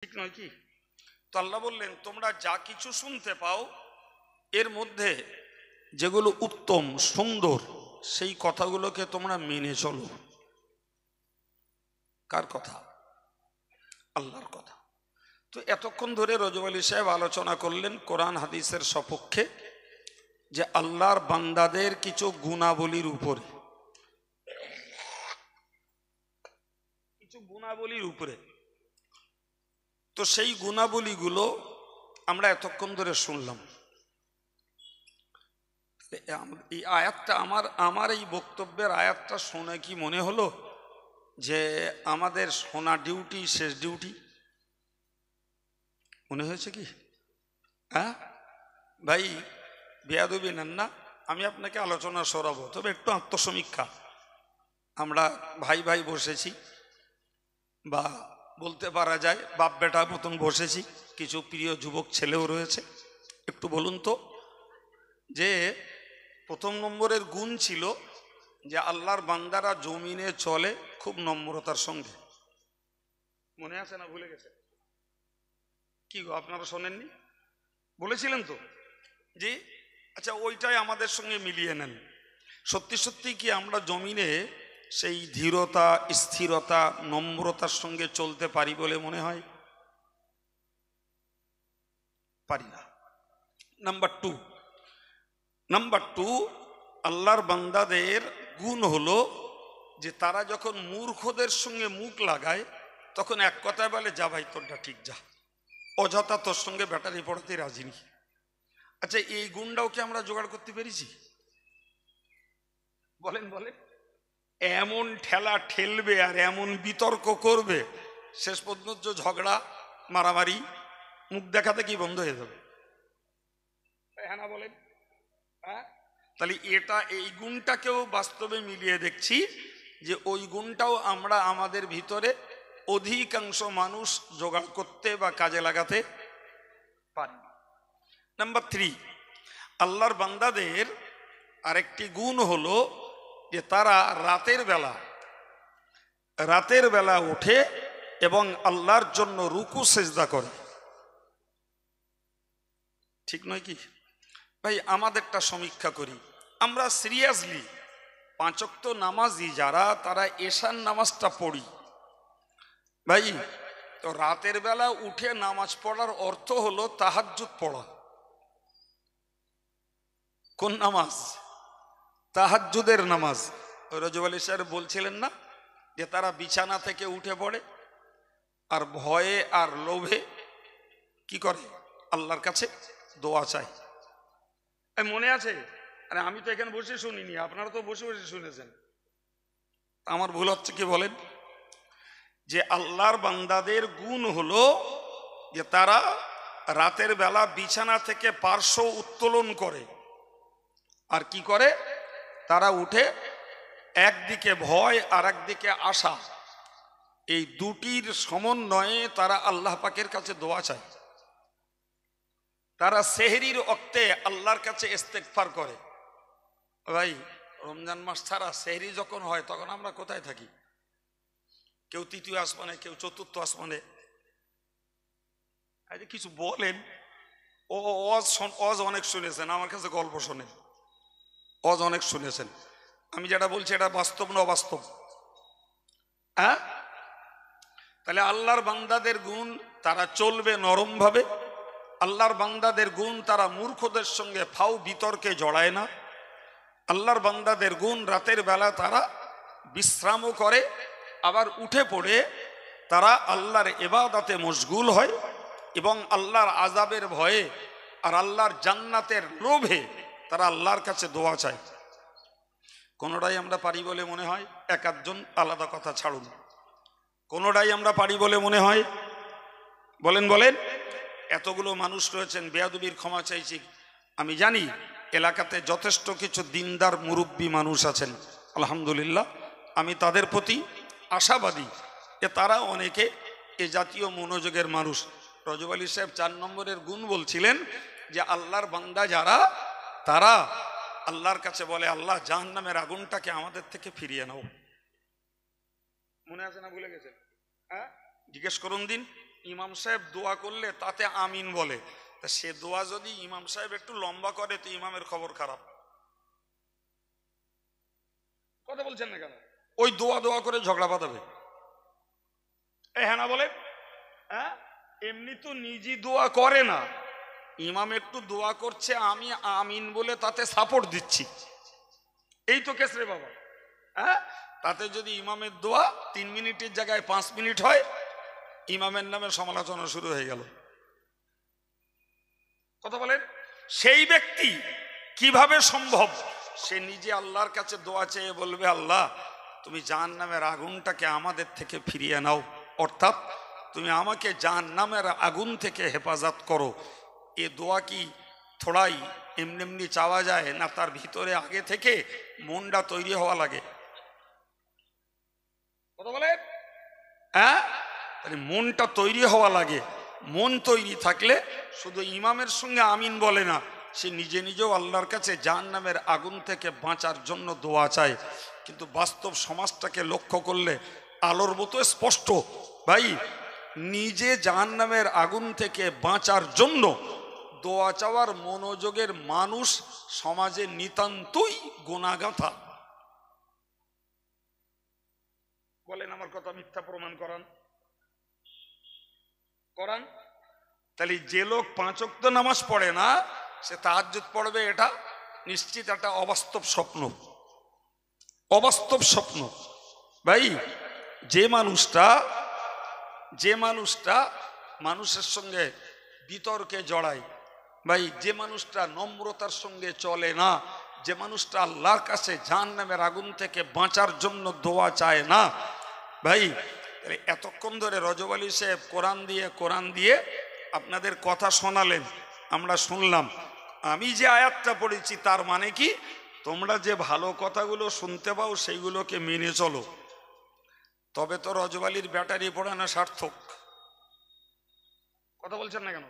ঠিক নয় কি? তো আল্লাহ বললেন তোমরা যা কিছু শুনতে পাও এর মধ্যে যেগুলো উত্তম সুন্দর সেই কথাগুলোকে তোমরা মেনে চলো। কার কথা? আল্লাহর কথা। তো এতক্ষণ ধরে রজব আলী সাহেব আলোচনা করলেন কোরআন হাদিসের সপক্ষে যে আল্লাহর বান্দাদের কিছু গুণাবলীর উপরে, তো সেই গুণাবলীগুলো আমরা এতক্ষণ ধরে শুনলাম। এই আয়াতটা আমার এই বক্তব্যের আয়াতটা শুনে কি মনে হলো যে আমাদের শোনা ডিউটি শেষ ডিউটি? মনে হয়েছে কি? হ্যাঁ ভাই, বেয়াদবি নেন না, আমি আপনাকে আলোচনা সরাবো, তবে একটু আত্মসমীক্ষা। আমরা ভাই ভাই বসেছি, বা বলতে পারা যায় বাপ বেটার মতন বসেছি, কিছু প্রিয় যুবক ছেলেও রয়েছে। একটু বলুন তো, যে প্রথম নম্বরের গুণ ছিল যে আল্লাহর বান্দারা জমিনে চলে খুব নম্রতার সঙ্গে। মনে আছে না ভুলে গেছে? কি গো, আপনারা শোনেননি? বলেছিলেন তো জি। আচ্ছা, ওইটাই আমাদের সঙ্গে মিলিয়ে নেন। সত্যি সত্যি কি আমরা জমিনে সেই ধীরতা, স্থিরতা, নম্রতার সঙ্গে চলতে পারি বলে মনে হয়? পারি না। নাম্বার টু, আল্লাহর বান্দাদের গুণ হলো যে তারা যখন মূর্খদের সঙ্গে মুখ লাগায় তখন এক কথায় বলে, যা ভাই তোরটা ঠিক, যা, অযথা তোর সঙ্গে ব্যাটারি পড়াতে রাজি নি। আচ্ছা, এই গুণটাও কি আমরা জোগাড় করতে পেরেছি? বলেন বলেন। এমন ঠেলা ঠেলবে আর এমন বিতর্ক করবে, শেষ পর্যন্ত ঝগড়া মারামারি মুখ দেখাতে কি বন্ধ হয়ে যাবে? হ্যাঁ না বলেন? হ্যাঁ, তাহলে এই গুণটাকেও বাস্তবে মিলিয়ে দেখছি যে ওই গুণটাও আমরা আমাদের ভিতরে অধিকাংশ মানুষ জোগাড় করতে বা কাজে লাগাতে পারি। নাম্বার থ্রি, আল্লাহর বান্দাদের আরেকটি গুণ হলো যে তারা রাতের বেলা উঠে এবং আল্লাহর জন্য রুকু সেজদা করে। ঠিক নয় কি ভাই? আমাদেরটা সমীক্ষা করি। আমরা সিরিয়াসলি 5 ওয়াক্ত নামাজি যারা, তারা এশার নামাজটা পড়ি ভাই। তো রাতের বেলা উঠে নামাজ পড়ার অর্থ হলো তাহাজ্জুদ পড়া। কোন নামাজ? তাহাজ্জুদের নামাজ। রজব আলী সাহেব বলছিলেন না যে তারা বিছানা থেকে উঠে পড়ে আর ভয়ে আর লোভে কি করে? আল্লাহর কাছে দোয়া চায়। মনে আছে? আরে আমি তো এখানে বসে শুনিনি, আপনারা তো বসে বসে শুনেছেন। আমার ভুল হচ্ছে কি বলেন? যে আল্লাহর বান্দাদের গুণ হলো যে তারা রাতের বেলা বিছানা থেকে পার্শ্ব উত্তোলন করে। আর কি করে? তারা উঠে একদিকে ভয় আর একদিকে আশা, এই দুটির সমন্বয়ে তারা আল্লাহ পাকের কাছে দোয়া চায়। তারা সেহরির ওক্তে আল্লাহর কাছে ইস্তেগফার করে। ভাই, রমজান মাস ছাড়া সেহরি যখন হয় তখন আমরা কোথায় থাকি? কেউ তৃতীয় আসমানে, কেউ চতুর্থ আসমানে। কিছু বলেন। অজ অনেক শুনেছেন, আমার কাছে গল্প শোনেন। অজ অনেক শুনেছেন, আমি যেটা বলছি এটা বাস্তব না অবাস্তব? হ্যাঁ, তাহলে আল্লাহর বান্দাদের গুণ, তারা চলবে নরম ভাবে। আল্লাহর বান্দাদের গুণ, তারা মূর্খদের সঙ্গে ফাও বিতর্কে জড়ায় না। আল্লাহর বান্দাদের গুণ, রাতের বেলা তারা বিশ্রামও করে, আবার উঠে পড়ে তারা আল্লাহর ইবাদতে মশগুল হয় এবং আল্লাহর আযাবের ভয়ে আর আল্লাহর জান্নাতের লোভে তারা আল্লাহর কাছে দোয়া চায়। কোনোটাই আমরা পারি বলে মনে হয়? এক আধজন আলাদা কথা ছাড়ুন, কোনোটাই আমরা পারি বলে মনে হয়? বলেন বলেন। এতগুলো মানুষ রয়েছেন, বেয়াদবির ক্ষমা চাইছি। আমি জানি এলাকাতে যথেষ্ট কিছু দিনদার মুরব্বী মানুষ আছেন, আলহামদুলিল্লাহ। আমি তাদের প্রতি আশাবাদী যে তারা অনেকে এ জাতীয় মনোযোগের মানুষ। রজব আলী সাহেব 4 নম্বরের গুণ বলছিলেন যে আল্লাহর বান্দা যারা, তারা আল্লাহর কাছে বলে, আল্লাহ জাহান্নামের আগুনটাকে আমাদের থেকে ফিরিয়ে নাও। মনে আছে না ভুলে গেছেন? হ্যাঁ, জিজ্ঞেস করুন দিন। ইমাম সাহেব দোয়া করলে তাতে আমিন বলে, তা সে দোয়া যদি ইমাম সাহেব একটু লম্বা করে তো ইমামের খবর খারাপ। কথা বলছেন না কেন? ওই দোয়া দোয়া করে ঝগড়া বাঁধাবে। হ্যাঁ না বলে, হ্যাঁ এমনি তো নিজে দোয়া করে না, ইমাম একটু দোয়া করছে, আমি আমিন বলে তাতে সাপোর্ট দিচ্ছি, এই তো কেস রে বাবা। হ্যাঁ, তাতে যদি ইমামের দোয়া 3 মিনিটের জায়গায় 5 মিনিট হয়, ইমামের নামে সমালোচনা শুরু হয়ে গেল। কথা বলেন, সেই ব্যক্তি কিভাবে সম্ভব সে নিজে আল্লাহর কাছে দোয়া চেয়ে বলবে, আল্লাহ তুমি জাহান্নামের আগুনটাকে আমাদের থেকে ফিরিয়ে নাও, অর্থাৎ তুমি আমাকে জাহান্নামের আগুন থেকে হেফাজত করো। এ দোয়া কি থোড়াই এমনি এমনি চাওয়া যায় না? তার ভিতরে আগে থেকে মনটা তৈরি হওয়া লাগে। কথা বলে, হ্যাঁ, তাহলে মনটা তৈরি হওয়া লাগে। মন তৈরি থাকলে শুধু ইমামের সঙ্গে আমিন বলে না, সে নিজে নিজেও আল্লাহর কাছে জাহান্নামের আগুন থেকে বাঁচার জন্য দোয়া চায়। কিন্তু বাস্তব সমাজটাকে লক্ষ্য করলে আলোর মতো স্পষ্ট ভাই, নিজে জাহান্নামের আগুন থেকে বাঁচার জন্য দোয়া চাওয়ার মনোযোগের মানুষ সমাজে নিতান্তই গোনাগাথা। বলেন আমার কথা মিথ্যা প্রমাণ করান করান। তাহলে যে লোক 5 ওয়াক্ত নামাজ পড়ে না সে তাহাজ্জুদ পড়বে, এটা নিশ্চিত একটা অবাস্তব স্বপ্ন, অবাস্তব স্বপ্ন ভাই। যে মানুষটা মানুষের সঙ্গে বিতর্কে জড়ায় ভাই, যে মানুষটা নম্রতার সঙ্গে চলে না, যে মানুষটা আল্লাহর কাছে জাহান্নামের আগুন থেকে বাঁচার জন্য দোয়া চায় না ভাই, এতক্ষণ ধরে রজব আলী সাহেব কোরআন দিয়ে আপনাদের কথা শোনালেন, আমরা শুনলাম। আমি যে আয়াতটা পড়েছি তার মানে কি, তোমরা যে ভালো কথাগুলো শুনতে পাও সেইগুলোকে মেনে চলো, তবে তো রজব আলীর ব্যাটারি পড়ানো সার্থক। কথা বলছেন না কেন?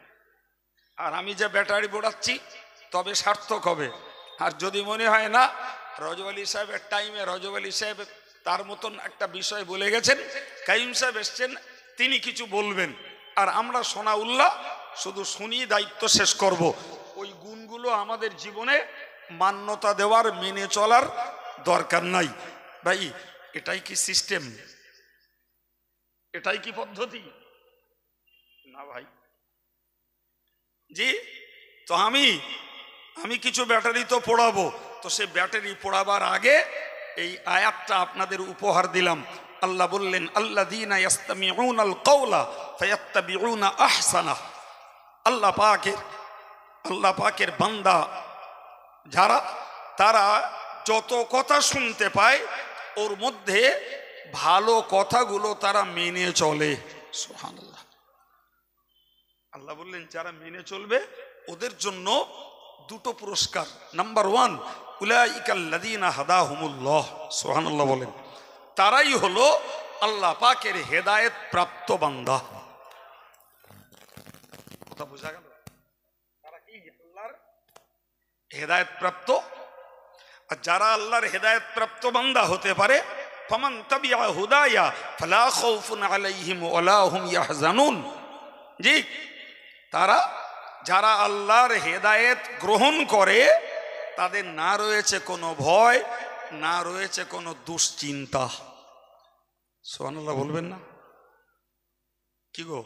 আর আমি যে ব্যাটারি পড়াচ্ছি তবে সার্থক হবে। আর যদি মনে হয় না রজব আলী সাহেবের টাইমে রজব আলী সাহেব তার মতন একটা বিষয় বলে গেছেন, কাইম সাহেব এসছেন, তিনি কিছু বলবেন, আর আমরা সোনা উল্লাহ শুধু শুনি, দায়িত্ব শেষ করব, ওই গুণগুলো আমাদের জীবনে মান্যতা দেওয়ার, মেনে চলার দরকার নাই ভাই। এটাই কি সিস্টেম? এটাই কি পদ্ধতি? না ভাই। জি, তো আমি কিছু ব্যাটারি তো পড়াবো, তো সে ব্যাটারি পড়াবার আগে এই আয়াতটা আপনাদের উপহার দিলাম। আল্লাহ বললেন, আল্লাযীনা ইয়াসতামিউনাল কাওলা ফায়াত্তাবিউনা আহসানা। আল্লাহ পাকের বান্দা যারা, তারা যত কথা শুনতে পায় ওর মধ্যে ভালো কথাগুলো তারা মেনে চলে। সুবহানাল্লাহ। আল্লাহ বললেন যারা মেনে চলবে ওদের জন্য 2টো পুরস্কার। নাম্বার 1, উলাইকাল্লাযীনা হাদাহুমুল্লাহ। সুবহানাল্লাহ বলেন, তারাই হলো আল্লাহ পাকের হেদায়েত প্রাপ্ত বান্দা। কথা বোঝা গেল? তারা কি আল্লাহর হেদায়েত প্রাপ্ত? আর যারা আল্লাহর হেদায়েত প্রাপ্ত বান্দা হতে পারে, ফামান তাবিআ হুদায়া ফালা খাউফুন আলাইহিম ওয়ালা হুম ইয়াহজানুন। জি, তারা যারা আল্লাহর হেদায়েত গ্রহণ করে তাদের না রয়েছে কোনো ভয়, না রয়েছে কোনো দুশ্চিন্তা। সুবহানাল্লাহ বলবেন না? কি গো,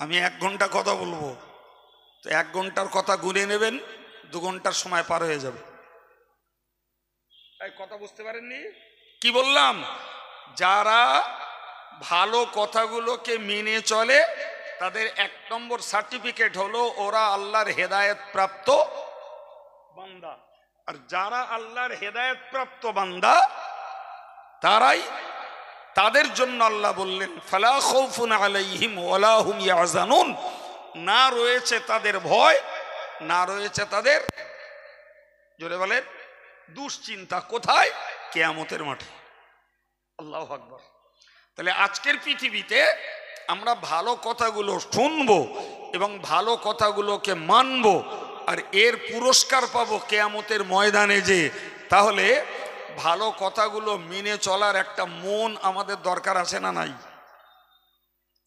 আমি 1 ঘন্টা কথা বলবো, তো 1 ঘন্টার কথা গুনে নেবেন, 2 ঘন্টার সময় পার হয়ে যাবে। কথা বুঝতে পারেননি? কি বললাম? যারা ভালো কথাগুলোকে মেনে চলে তাদের 1 নম্বর সার্টিফিকেট হলো ওরা আল্লাহর হেদায়েত প্রাপ্ত বান্দা। আর যারা আল্লাহর হেদায়েত প্রাপ্ত বান্দা তাদের জন্য আল্লাহ বললেন, ফালা খাউফুন আলাইহিম ওয়ালা হুম ইয়াহজানুন। না রয়েছে তাদের ভয়, না রয়েছে তাদের, জোরে বলেন, দুশ্চিন্তা। কোথায়? কিয়ামতের মাঠে। আল্লাহু আকবার। তাহলে আজকের পৃথিবীতে আমরা ভালো কথাগুলো শুনবো এবং ভালো কথাগুলোকে মানবো, আর এর পুরস্কার পাবো কিয়ামতের ময়দানে যে। তাহলে ভালো কথাগুলো মেনে চলার একটা মন আমাদের দরকার আছে না নাই?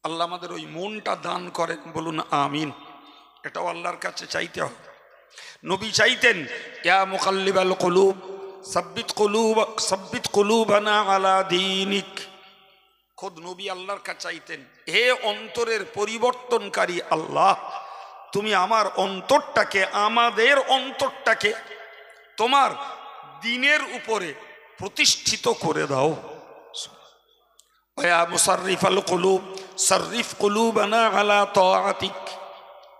আল্লাহ আমাদের ওই মনটা দান করেন, বলুন আমিন। এটাও আল্লাহর কাছে চাইতে হবে। নবী চাইতেন, ইয়া মুকাল্লিবাল কুলুব সাব্বিত কুলুবানা আলা দীনিক। খোদ নবী আল্লাহর কাছে চাইতেন, হে অন্তরের পরিবর্তনকারী আল্লাহ, তুমি আমার অন্তরটাকে, আমাদের অন্তরটাকে তোমার দ্বীনের উপরে প্রতিষ্ঠিত করে দাও। ওয়া মুসাররিফাল কুলুব সাররিফ কুলুবানা আলা তাআতিক।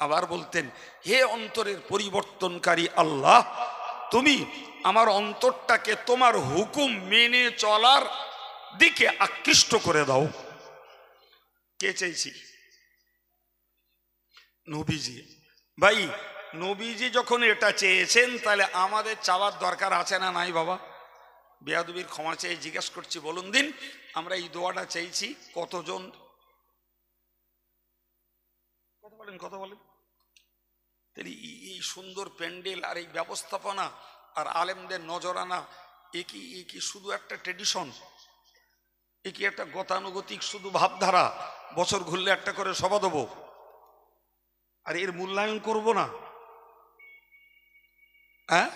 আবার বলতেন, হে অন্তরের পরিবর্তনকারী আল্লাহ, তুমি আমার অন্তরটাকে তোমার হুকুম মেনে চলার দিকে আকৃষ্ট করে দাও। কে চাইছি? নবীজি। ভাই, নবীজি যখন এটা চেয়েছেন, তাহলে আমাদের চাওয়ার দরকার আছে না নাই? বাবা, বেয়াদবির ক্ষমা চেয়ে জিজ্ঞেস করছি, বলুন দিন, আমরা এই দোয়াটা চাইছি কতজন? কথা বলেন। তাহলে এই সুন্দর প্যান্ডেল আর এই ব্যবস্থাপনা আর আলেমদের নজরানা, এ কি শুধু একটা ট্রেডিশন? এ কি একটা গতানুগতিক শুধু ভাবধারা? বছর ঘুরলে একটা করে সভা দেবো আর এর মূল্যায়ন করব না? হ্যাঁ,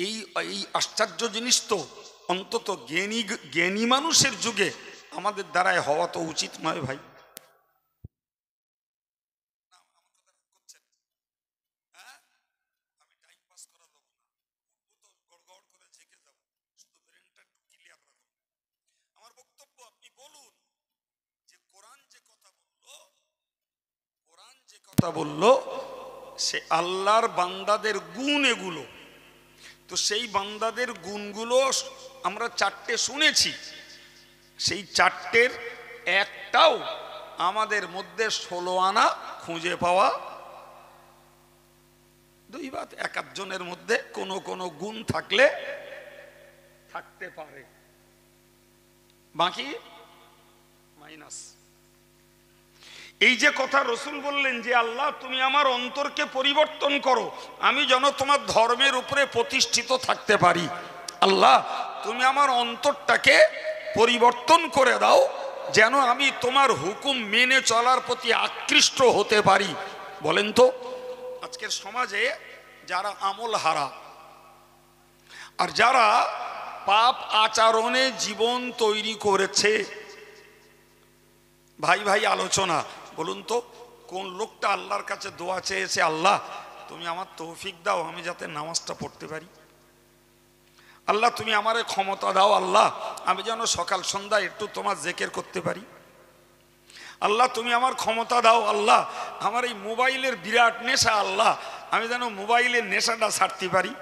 এই আশ্চর্য জিনিস তো অন্তত জ্ঞানী মানুষের যুগে আমাদের দ্বারাই হওয়া তো উচিত নয় ভাই। আমার বক্তব্য আপনি বলুন যে কোরআন যে কথা বললো সে আল্লাহর বান্দাদের গুণ এগুলো। তো সেই বান্দাদের গুণগুলো আমরা চারটে শুনেছি, সেই চারটের একটাও আমাদের মধ্যে 16 আনা খুঁজে পাওয়া দুই বাত। এক একজনের মধ্যে কোনো কোনো গুণ থাকতে পারে, বাকি মাইনাস। এই যে কথা রসুল বললেন যে আল্লাহ তুমি আমার অন্তরকে পরিবর্তন করো, আমি যেন তোমার ধর্মের উপরে প্রতিষ্ঠিত থাকতে পারি। আল্লাহ তুমি আমার অন্তরটাকে পরিবর্তন করে দাও, যেন আমি তোমার হুকুম মেনে চলার প্রতি আকৃষ্ট হতে পারি। বলেন তো, আজকের সমাজে যারা আমল হারা আর যারা পাপ আচরণে জীবন তৈরি করেছে, ভাই ভাই আলোচনা, বলুন তো কোন লোকটা আল্লাহর কাছে দোয়া চেয়েছে, আল্লাহ তুমি আমার তৌফিক দাও আমি যাতে নামাজটা পড়তে পারি, আল্লাহ তুমি আমারে ক্ষমতা দাও, আল্লাহ আমি যেন সকাল সন্ধ্যা একটু তোমার জিকির করতে পারি, আল্লাহ তুমি আমার ক্ষমতা দাও, আল্লাহ আমার এই মোবাইলের বিরাট নেশা, আল্লাহ আমি যেন মোবাইলের নেশাটা ছাড়তে পারি।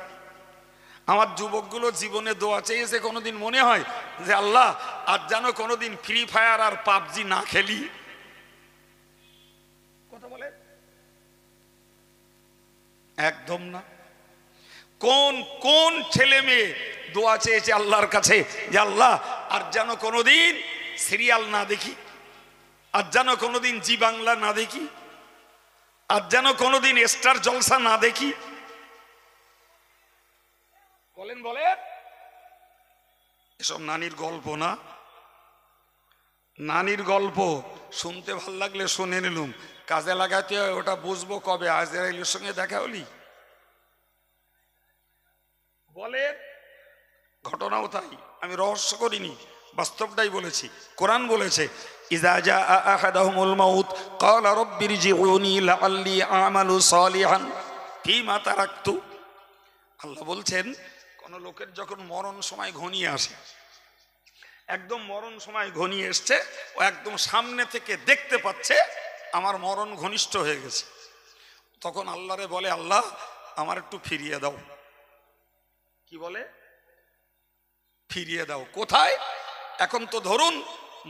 আমার যুবকগুলো জীবনে দোয়া চেয়েছে, কোনোদিন মনে হয় যে আল্লাহ আজ যেন কোনোদিন ফ্রি ফায়ার আর পাবজি না খেলি? কথা বলে একদম না। কোন কোন ছেলে মেয়ে দোয়া চেয়েছে আল্লাহর কাছে যে আল্লাহ আর যেন কোনোদিন সিরিয়াল না দেখি, আর যেন কোনোদিন জি বাংলা না দেখি, আর যেন কোনোদিন স্টার জলসা না দেখি? বলেন বলেন। এসব নানির গল্প না, নানির গল্প শুনতে ভাল লাগলে শুনে নিলুম, কাজে লাগাতে হয় ওটা বুঝবো কবে? আজরাইলের সঙ্গে দেখা হলি? বলেন, ঘটনাও তাই, আমি রহস্য করিনি, বাস্তবটাই বলেছি। কোরআন বলেছে ইযা জাআ আহাদাহুমুল মাউত ক্বালা রাব্বিরজিউনি লাআল্লি আমালু সালিহান ফীমা তারাকতু। আল্লাহ বলছেন, কোন লোকের যখন মরণ সময় ঘনিয়ে আসে, একদম মরণ সময় ঘনিয়ে এসছে, ও একদম সামনে থেকে দেখতে পাচ্ছে আমার মরণ ঘনিষ্ঠ হয়ে গেছে, তখন আল্লাহরে বলে আল্লাহ আমার একটু ফিরিয়ে দাও। কি বলে? ফিরিয়ে দাও। কোথায়? এখন তো ধরুন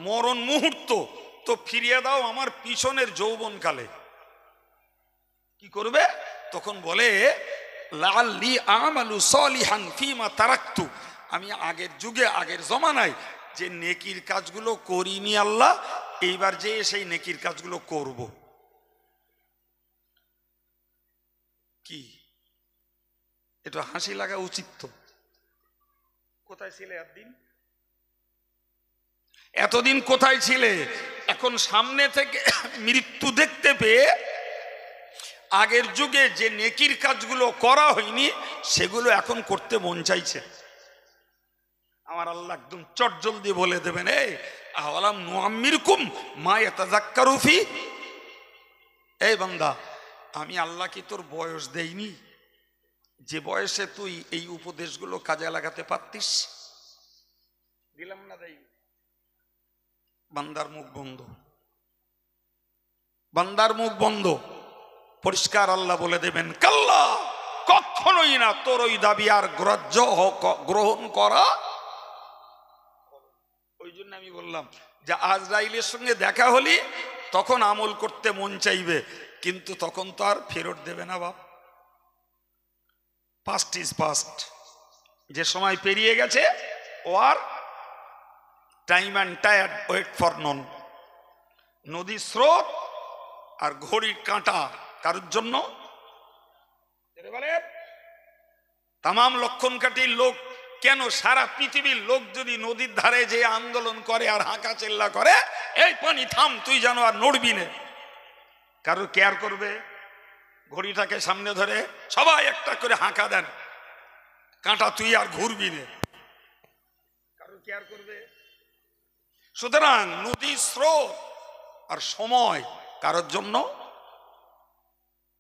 মরণ মুহূর্ত, তো ফিরিয়ে দাও আমার পিছনের যৌবনকালে। কি করবে? তখন বলে লাআল্লি আমালু সালিহান ফীমা তারাকতু, আমি আগের যুগে আগের জমানায় যে নেকির কাজগুলো করিনি আল্লাহ, এইবার যে সেই নেকির কাজগুলো করব। কি এটা হাসি লাগা উচিত তো? কোথায় ছিলে একদিন? এতদিন কোথায় ছিলে? এখন সামনে থেকে মৃত্যু দেখতে পেয়ে আগের যুগে যে নেকির কাজগুলো করা হয়নি সেগুলো এখন করতে মন চাইছে। আমার আল্লাহ একদম চটজলদি বলে দেবেন, এই আওয়ালাম নুআম্মিরকুম মা ইয়াতাযাক্কারু ফি, এই বান্দা আমি আল্লাহ কি তোর বয়স দেইনি যে বয়সে তুই এই উপদেশগুলো কাজে লাগাতে পারতিস? দিলাম না দেইনি? বান্দার মুখ বন্ধ, বান্দার মুখ বন্ধ। পরিষ্কার আল্লাহ বলে দেবেন, কাল্লা, কখনোই না তোর ওই দাবি আর গ্রহণ করা। ওই জন্য আমি বললাম যে আজরাইলের সঙ্গে দেখা হলি তখন আমল করতে মন চাইবে, কিন্তু তখন তো আর ফেরত দেবে না বাপ। পাস্ট ইজ পাস্ট, যে সময় পেরিয়ে গেছে ও আর টাইম অ্যান্ড টায়ার্ড ওয়েট ফর নন। নদীর স্রোত আর ঘড়ির কাঁটা কারোর জন্য? তামাম লক্ষণকাঠির লোক কেন, সারা পৃথিবীর লোক যদি নদীর ধারে যে আন্দোলন করে আর হাঁকা চেল্লা করে, এই পানি থাম, তুই জানো আর নড়বি না, কারোর কেয়ার করবে? ঘড়িটাকে সামনে ধরে সবাই একটা করে হাঁকা দেন, কাঁটা তুই আর ঘুরবি না, কারোর কেয়ার করবে? সুতরাং নদীর স্রোত আর সময় কারোর জন্য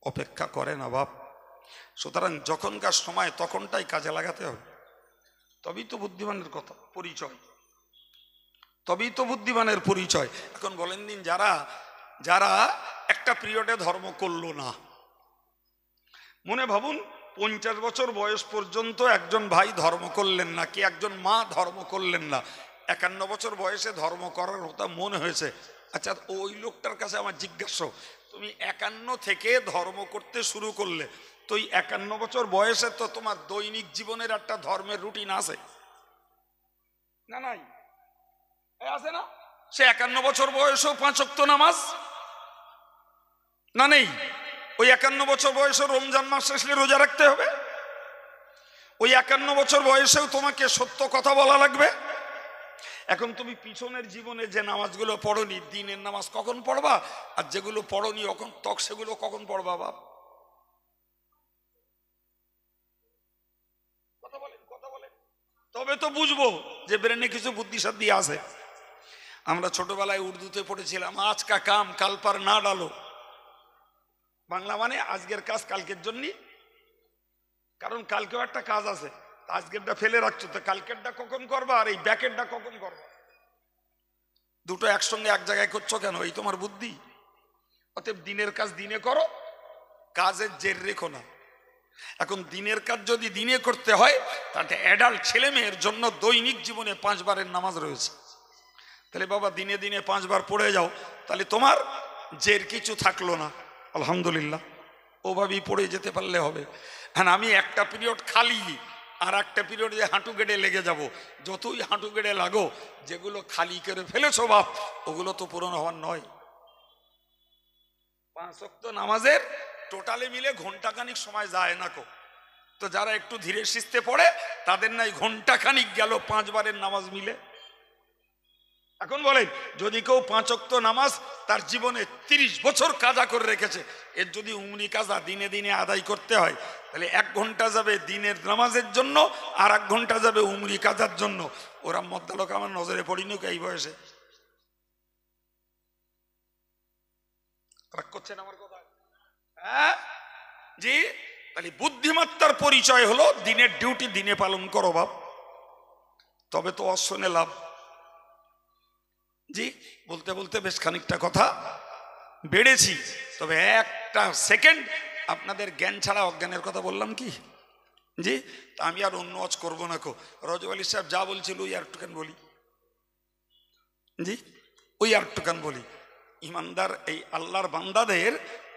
অপেক্ষা করে না বাপ। সুতরাং যখনকার সময় তখনটাই কাজে লাগাতে হবে, তবেই তো বুদ্ধিমানের কথা পরিচয়, তবেই তো বুদ্ধিমানের পরিচয়। এখন বলেন দিন, যারা যারা একটা পিরিয়ডে ধর্ম করলো না, মনে ভাবুন 50 বছর বয়স পর্যন্ত একজন ভাই ধর্ম করলেন না, কি একজন মা ধর্ম করলেন না, 51 বছর বয়সে ধর্ম করার কথা মনে হয়েছে। আচ্ছা, ওই লোকটার কাছে আমার জিজ্ঞাসা, তুমি 51 থেকে ধর্ম করতে শুরু করলে, তো এই 51 বছর বয়সে তো তোমার দৈনিক জীবনের একটা ধর্মের রুটিন আছে না? নাই? আছে না? সে 51 বছর বয়সেও 5 ওয়াক্ত নামাজ না নেই? ওই 51 বছর বয়সে রমজান মাস আসলে রোজা রাখতে হবে। ওই 51 বছর বয়সেও তোমাকে সত্য কথা বলা লাগবে। এখন তুমি পিছনের জীবনে যে নামাজগুলো পড়নি, দিনের নামাজ কখন পড়বা, আর যেগুলো পড়নি সেগুলো কখন পড়বা বাপ? কথা বলেন, তবে তো বুঝবো যে ব্রেনে কিছু বুদ্ধি সাদ্ধি আছে। আমরা ছোটবেলায় উর্দুতে পড়েছিলাম, আজ কা কাম কাল পার না ডালো। বাংলা মানে আজকের কাজ কালকের জন্য, কারণ কালকেও একটা কাজ আছে, আজকেরটা ফেলে রাখছো, তো কালকেরটা কখন করবা আর এই ব্যাকেরটা কখন করবা? দুটো একসঙ্গে এক জায়গায় করছো কেন? এই তোমার বুদ্ধি। অতএব দিনের কাজ দিনে করো, কাজের জের রেখো না। এখন দিনের কাজ যদি দিনে করতে হয়, তাতে অ্যাডাল্ট ছেলে মেয়ের জন্য দৈনিক জীবনে 5 বারের নামাজ রয়েছে। তাহলে বাবা দিনে দিনে 5 বার পড়ে যাও, তাহলে তোমার জের কিছু থাকলো না। আলহামদুলিল্লাহ, ওভাবেই পড়ে যেতে পারলে হবে। হ্যাঁ, আমি একটা পিরিয়ড খালি আর একটা পিরিয়ডে হাঁটু গেড়ে লেগে যাব। যতই হাঁটু গেড়ে লাগো, যেগুলো খালি করে ফেলেছো বাপ, ওগুলো তো পূরণ হওয়ার নয়। 5 ওয়াক্ত নামাজের টোটালে মিলে ঘন্টাখানিক সময় যায় না কো। তো যারা একটু ধীরে সিস্তে পড়ে তাদের নাই ঘন্টাখানিক গেল 5 বারের নামাজ মিলে। এখন বলেন, যদি কেউ 5 ওয়াক্ত নামাজ তার জীবনে 30 বছর কাজা করে রেখেছে, এর যদি উমরি কাজা দিনে দিনে আদায় করতে হয়, তাহলে 1 ঘন্টা যাবে দিনের নামাজের জন্য আর 1 ঘন্টা যাবে উমরি কাজার জন্য। ওরা মদ্দালোক আমার নজরে পড়িনি এই বয়সে। রাগ করছেন আমার কথা? হ্যাঁ জি। তাহলে বুদ্ধিমত্তার পরিচয় হলো দিনের ডিউটি দিনে পালন করো বাপ, তবে তো অশ্বনে লাভ। জি, বলতে বলতে বেশ খানিকটা কথা বেড়েছি, তবে একটা সেকেন্ড আপনাদের জ্ঞান ছাড়া অজ্ঞানের কথা বললাম কি? জি, আমি আর অন্য ওয়াজ করবো না কো। রজব আলী সাহেব যা বলছিল ওই আর একটুখান বলি। জি, ওই আর একটুখান বলি। ইমানদার এই আল্লাহর বান্দাদের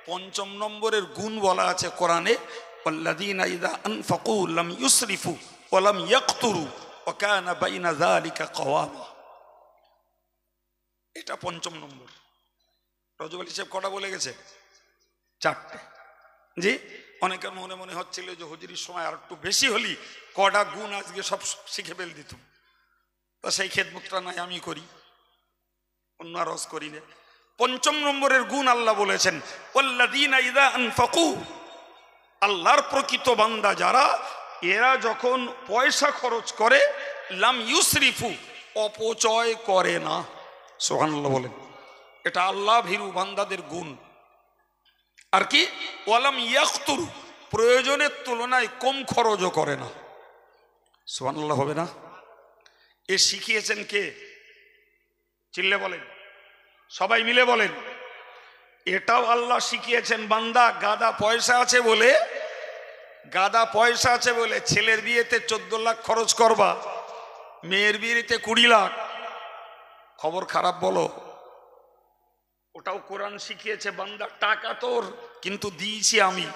5 নম্বরের গুণ বলা আছে কোরআনে, ওয়াল্লাযীনা ইযা আনফাকু লাম ইউসরিফু ওয়া লাম ইয়াকতুরু ওয়া কানা বাইনা যালিকা কওয়ামা। এটা 5 নম্বর। রজব আলী সাহেব কটা বলে গেছে? 4টে। জি, অনেকের মনে মনে হচ্ছিল যে হুজুরির সময় আর একটু বেশি হলি কটা গুণ আজকে সব শিখে ফেল দিত, তা সেই খেদমতটা নাই আমি করি। অন্য আরজ করি না। ৫ম নম্বরের গুণ আল্লাহ বলেছেন ওয়াল্লাযীনা ইযা আনফাকু, আল্লাহর প্রকৃত বান্দা যারা, এরা যখন পয়সা খরচ করে লাম ইউসরিফু, অপচয় করে না। সুবহানাল্লাহ বলেন। এটা আল্লাহ ভীরু বান্দাদের গুণ। আর কি ওয়ালাম ইয়াকতুরু, প্রয়োজনের তুলনায় কম খরচও করে না। সুবহানাল্লাহ হবে না? এ শিখিয়েছেন কে? চিল্লে বলেন, সবাই মিলে বলেন। এটাও আল্লাহ শিখিয়েছেন। বান্দা গাদা পয়সা আছে বলে, গাদা পয়সা আছে বলে ছেলের বিয়েতে 14 লাখ খরচ করবা, মেয়ের বিয়েতে 20 লাখ, খবর খারাপ বলো। ওটাও কোরআন শিখিয়েছে বান্দা টাকা তোর, কিন্তু দিয়েছি আমি।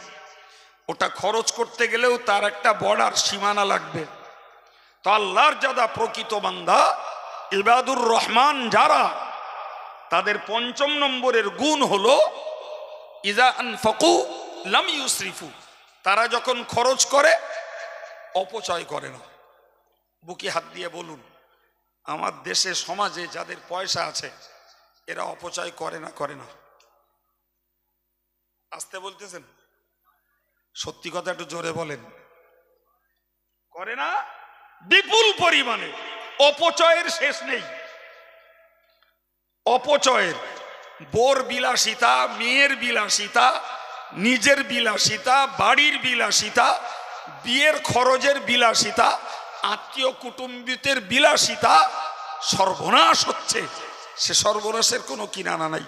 ওটা খরচ করতে গেলেও তার একটা বর্ডার, সীমানা লাগবে। তো আল্লাহর যারা প্রকৃত বান্দা, ইবাদুর রহমান যারা, তাদের ৫ম নম্বরের গুণ হলো ইজা আনফাকু লাম ইউসরিফু, তারা যখন খরচ করে অপচয় করে না। বুকে হাত দিয়ে বলুন, আমার দেশে সমাজে যাদের পয়সা আছে এরা অপচয় করে না? করে না? আসতে বলতেছেন? সত্যি কথা একটু জোরে বলেন। করে না? বিপুল পরিমাণে। অপচয়ের শেষ নেই। অপচয়ের, বোর বিলাসিতা, মেয়ের বিলাসিতা, নিজের বিলাসিতা, বাড়ির বিলাসিতা, বিয়ের খরচের বিলাসিতা, আত্মীয় কুটুম্বিতের বিলাসিতা, সর্বনাশ হচ্ছে। সে সর্বনাশের কোনো কিনারা নাই।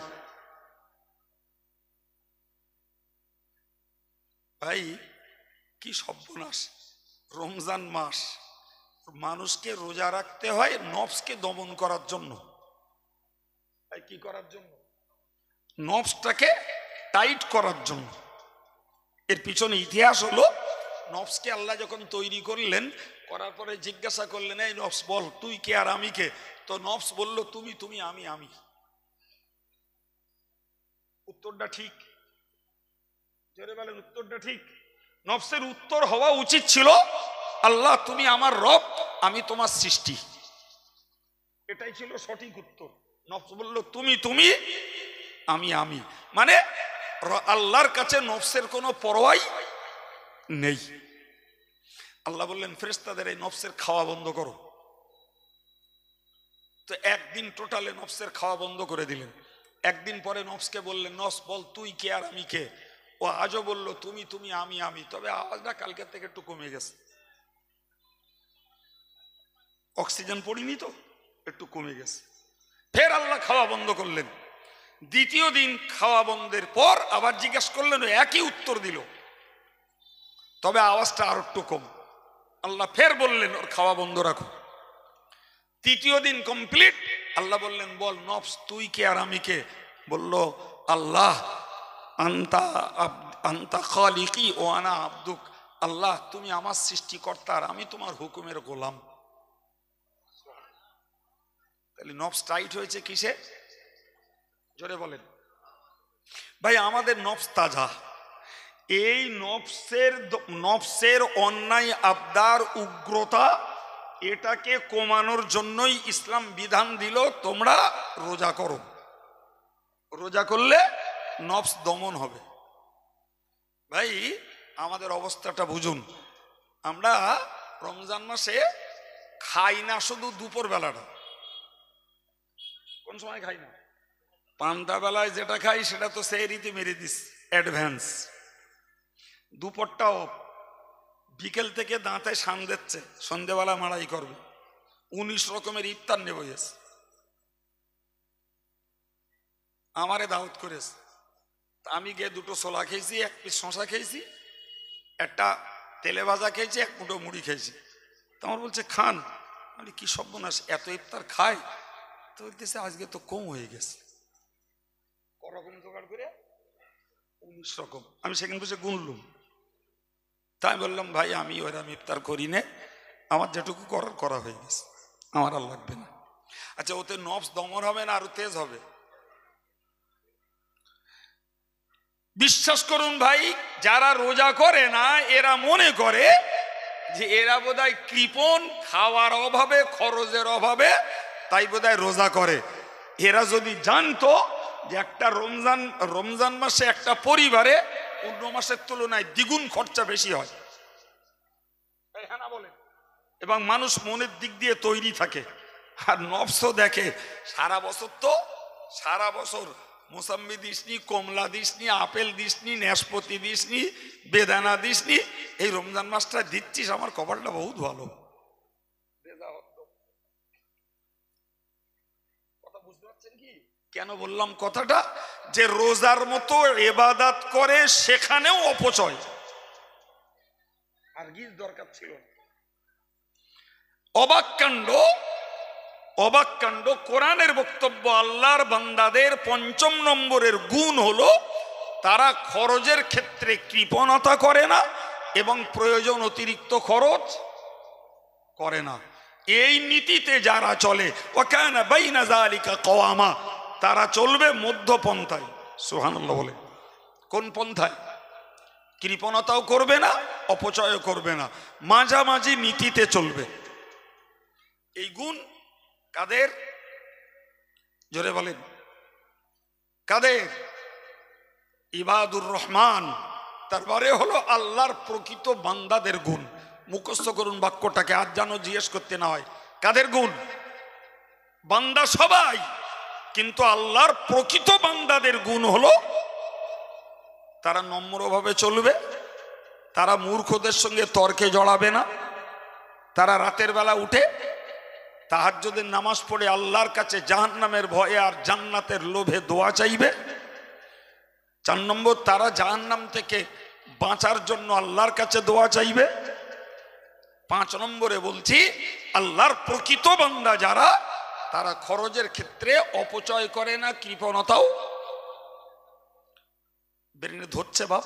ভাই কি সর্বনাশ! রমজান মাস, মানুষকে রোজা রাখতে হয় নফসকে দমন করার জন্য। কি করার জন্য? নফসটাকে টাইট করার জন্য। এর পিছনে ইতিহাস হলো, নফসকে আল্লাহ যখন তৈরি করলেন, করার পরে জিজ্ঞাসা করলেন, এই নফস বল তুই কে আর আমি কে? তো নফস বলল তুমি তুমি, আমি আমি। উত্তরটা ঠিক? জোরে বলেন, উত্তরটা ঠিক? নফসের উত্তর হওয়া উচিত ছিল, আল্লাহ তুমি আমার রব, আমি তোমার সৃষ্টি। এটাই ছিল সঠিক উত্তর। নফস বলল তুমি তুমি, আমি আমি। মানে আল্লাহর কাছে নফসের কোনো পরোয়াই নেই। আল্লাহ বললেন ফেরেশতাদের এই নফসের খাওয়া বন্ধ করো। তো একদিন টোটালে নফসের খাওয়া বন্ধ করে দিলেন। একদিন পরে নফসকে বললেন, নফস বল তুই কে আর আমি কে? ও আজও বলল তুমি তুমি, আমি আমি। তবে আওয়াজটা কালকের থেকে একটু কমে গেছে। অক্সিজেন পড়িনি তো, একটু কমে গেছে। ফের আল্লাহ খাওয়া বন্ধ করলেন। দ্বিতীয় দিন খাওয়া বন্ধের পর আবার জিজ্ঞেস করলেন, একই উত্তর দিল, তবে আওয়াজটা আর একটু কম। আল্লাহ ফের বললেন ওর খাওয়া বন্ধ রাখো। তৃতীয় দিন কমপ্লিট। আল্লাহ বললেন বল নফস তুই কে আর আমি কে? বলল আল্লাহ আন্তা আন্তা খালিকি ও আনা আব্দুক। আল্লাহ তুমি আমার সৃষ্টিকর্তা আর আমি তোমার হুকুমের গোলাম। তাহলে নফস টাইট হয়েছে কিসে? জোরে বলেন ভাই। আমাদের নফস তাজা। এই নফসের অন্যায় আবদার, উগ্রতা, এটাকে কমানোর জন্যই ইসলাম বিধান দিল তোমরা রোজা করো। রোজা করলে নফস দমন হবে। ভাই আমাদের অবস্থাটা বুঝুন। আমরা রমজান মাসে খাই না শুধু দুপুর বেলাটা। কোন সময় খাই না? পান্তা বেলায় যেটা খাই সেটা তো সেহরিতে মেরে দিস অ্যাডভান্স। দুপুরটাও বিকেল থেকে দাঁতে সান দিচ্ছে, সন্ধ্যেবেলা মারাই করবে। 19 রকমের ইফতার নেব। আমারে দাওয়াত করেছে, আমি গিয়ে 2টো ছোলা খেয়েছি, 1 পিস শশা খেয়েছি, একটা তেলে ভাজা খেয়েছি, 1 মুঠো মুড়ি খেয়েছি। তো আমার বলছে খান। মানে কি সর্বনাশ, এত ইফতার খায়? তো বলতেছে আজকে তো কম হয়ে গেছে। করকম জোগাড় করে 19 রকম। আমি সেখানে বসে গুনলুম। তাই বললাম ভাই আমি ওইরকম ইফতার করি না, আমার যেটুকু করার করা হয়ে গেছে, আমার আর লাগবে না। আচ্ছা ওতে নফস দমন হবে না আরো তেজ হবে? বিশ্বাস করুন ভাই, যারা রোজা করে না এরা মনে করে যে এরা বোধহয় কৃপণ, খাওয়ার অভাবে, খরচের অভাবে, তাই বোধহয় রোজা করে। এরা যদি জানতো যে একটা রমজান মাসে একটা পরিবারে অন্য মাসের তুলনায় দ্বিগুণ খরচা বেশি হয়, হ্যাঁ না বলেন, এবং মানুষ মনের দিক দিয়ে তৈরি থাকে, আর নফসও দেখে সারা বছর মোসাম্বি দিসনি, কমলা দিসনি, আপেল দিসনি, নাশপাতি দিসনি, বেদানা দিসনি, এই রমজান মাসটা দিচ্ছিস, আমার কপালটা বহুত ভালো। কথা বুঝতে পারছেন কি কেন বললাম কথাটা? যে রোজার মতো ইবাদত করে সেখানেও অপচয়, আর গিজ দরকার ছিল না। অবাক কাণ্ড কোরআনের বক্তব্য, আল্লাহর বান্দাদের ৫ম নম্বরের গুণ হলো তারা খরচের ক্ষেত্রে কৃপণতা করে না এবং প্রয়োজন অতিরিক্ত খরচ করে না। এই নীতিতে যারা চলে, ওয়াকানা বাইনা যালিকা কওয়ামা, তারা চলবে মধ্যপন্থায়। সুবহানাল্লাহ বলে, কোন পন্থায়? কৃপণতাও করবে না, অপচয়ও করবে না, মাঝামাঝি নীতিতে চলবে। এই গুণ কাদের? জোরে বলেন, কাদের? ইবাদুর রহমান, তারপরে হলো আল্লাহর প্রকৃত বান্দাদের গুণ। মুখস্থ করুন বাক্যটাকে, আজ যেন জিজ্ঞেস করতে না হয়। কাদের গুণ? বান্দা সবাই, কিন্তু আল্লাহর প্রকৃত বান্দাদের গুণ হলো তারা নম্রভাবে চলবে, তারা মূর্খদের সঙ্গে তর্কে জড়াবে না, তারা রাতের বেলা উঠে তাহাজ্জুদের নামাজ পড়ে আল্লাহর কাছে জাহান্নামের ভয়ে আর জান্নাতের লোভে দোয়া চাইবে। ৪ নম্বর, তারা জাহান্নাম থেকে বাঁচার জন্য আল্লাহর কাছে দোয়া চাইবে। ৫ নম্বরে বলছি, আল্লাহর প্রকৃত বান্দা যারা, তারা খরচের ক্ষেত্রে অপচয় করে না, কৃপণতাও। ব্রেনে ধরছে বাপ?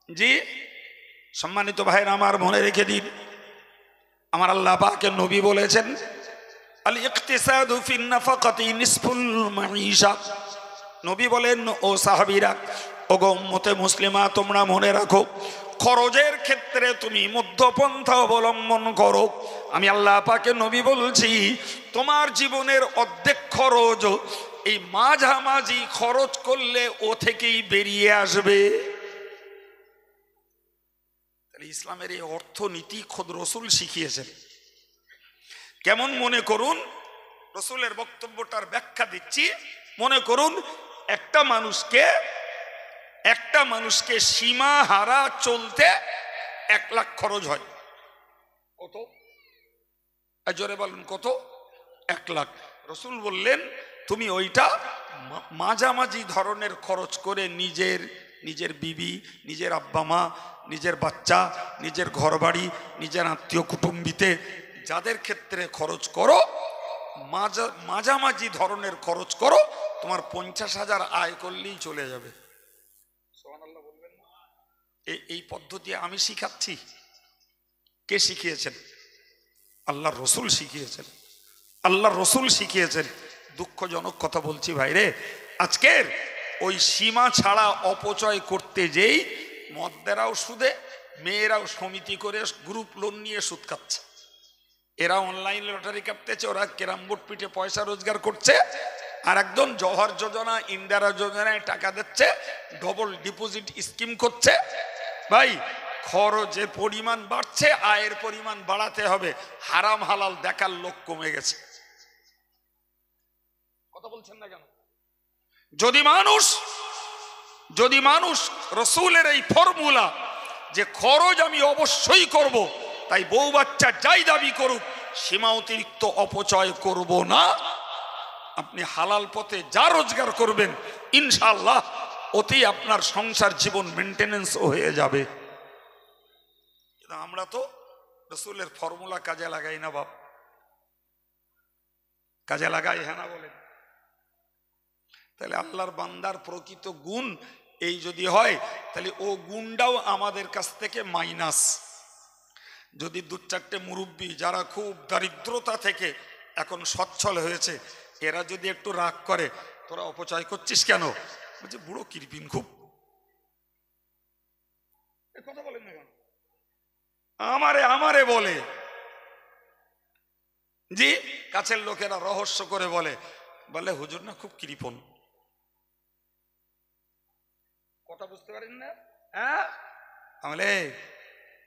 জি, সম্মানিত ভাইরা আমার, মনে রেখে দিন, আমার আল্লাহ পাকের নবী বলেছেন, আল ইকতিসাদু ফিন নাফাকাতি নিসফুল মাঈশা। নবী বলেন, ও সাহাবীরা, ওগো উম্মতে মুসলিমা, তোমরা মনে রাখো, খরচের ক্ষেত্রে তুমি মধ্যপন্থা অবলম্বন করো। আমি আল্লাহ পাকের নবী বলছি, তোমার জীবনের অর্ধেক খরচ এই মাঝামাঝি খরচ করলে ও থেকেই বেরিয়ে আসবে। ইসলামের এই অর্থনীতি খোদ রসুল শিখিয়েছেন। কেমন? মনে করুন, রসুলের বক্তব্যটার ব্যাখ্যা দিচ্ছি। মনে করুন একটা মানুষকে সীমা হারা চলতে ১ লাখ খরচ হয়। কত? জোরে বলেন, কত? ১ লাখ। রসুল বললেন, তুমি ওইটা মাঝামাঝি ধরনের খরচ করে নিজের বিবি, নিজের আব্বা মা, নিজের বাচ্চা, নিজের ঘরবাড়ি, নিজের আত্মীয় কুটুম্বিতে যাদের ক্ষেত্রে খরচ করো, মাঝামাঝি ধরনের খরচ করো, তোমার ৫০,০০০ আয় করলেই চলে যাবে। সুবহানাল্লাহ বলবেন না? এই পদ্ধতি আমি শিখাচ্ছি। কে শিখিয়েছেন? আল্লাহর রসুল শিখিয়েছেন। আল্লাহর রসুল শিখিয়েছেন। দুঃখজনক কথা বলছি ভাইরে, আজকের ওই সীমা ছাড়া অপচয় করতে যেই মদ্দেরাও সুদে, মেয়েরাও সমিতি করে গ্রুপ লোন নিয়ে সুদ খাচ্ছে। এরা অনলাইন লটারি কাটতেছে, ওরা ক্যারাম বোর্ড পিঠে পয়সা রোজগার করছে, আর একজন জওহর যোজনা, ইন্দিরা যোজনায় টাকা দিচ্ছে, ডবল ডিপোজিট স্কিম করছে। ভাই, খরচের পরিমাণ বাড়ছে, আয়ের পরিমাণ বাড়াতে হবে, হারাম হালাল দেখার লোক কমে গেছে। কথা বলছেন না কেন? যদি মানুষ রসুলের এই ফর্মুলা যে খরচ আমি অবশ্যই করব, তাই বউ বাচ্চা যাই দাবি করুক, সীমা অতিরিক্ত অপচয় করব না, আপনি হালাল পথে যা রোজগার করবেন ইনশাআল্লাহ ওতেই আপনার সংসার জীবন মেনটেনেন্স হয়ে যাবে। আমরা তো রসুলের ফর্মুলা কাজে লাগাই না বাপ। কাজে লাগাই, হ্যাঁ না বলেন? তাহলে আল্লাহর বান্দার প্রকৃত গুণ এই যদি হয়, তাহলে ও গুণটাও আমাদের কাছ থেকে মাইনাস। যদি ২-৪টে মুরব্বী যারা খুব দারিদ্রতা থেকে এখন সচ্ছল হয়েছে, এরা যদি একটু রাগ করে, তোরা অপচয় করছিস কেন, বলছে বুড়ো কৃপিন খুব, কথা বলেন না কেন? আমারে বলে, জি, কাছের লোকেরা রহস্য করে বলে, বলে হুজুর না খুব কৃপণ। কথা বুঝতে পারেন না? হ্যাঁ, বলে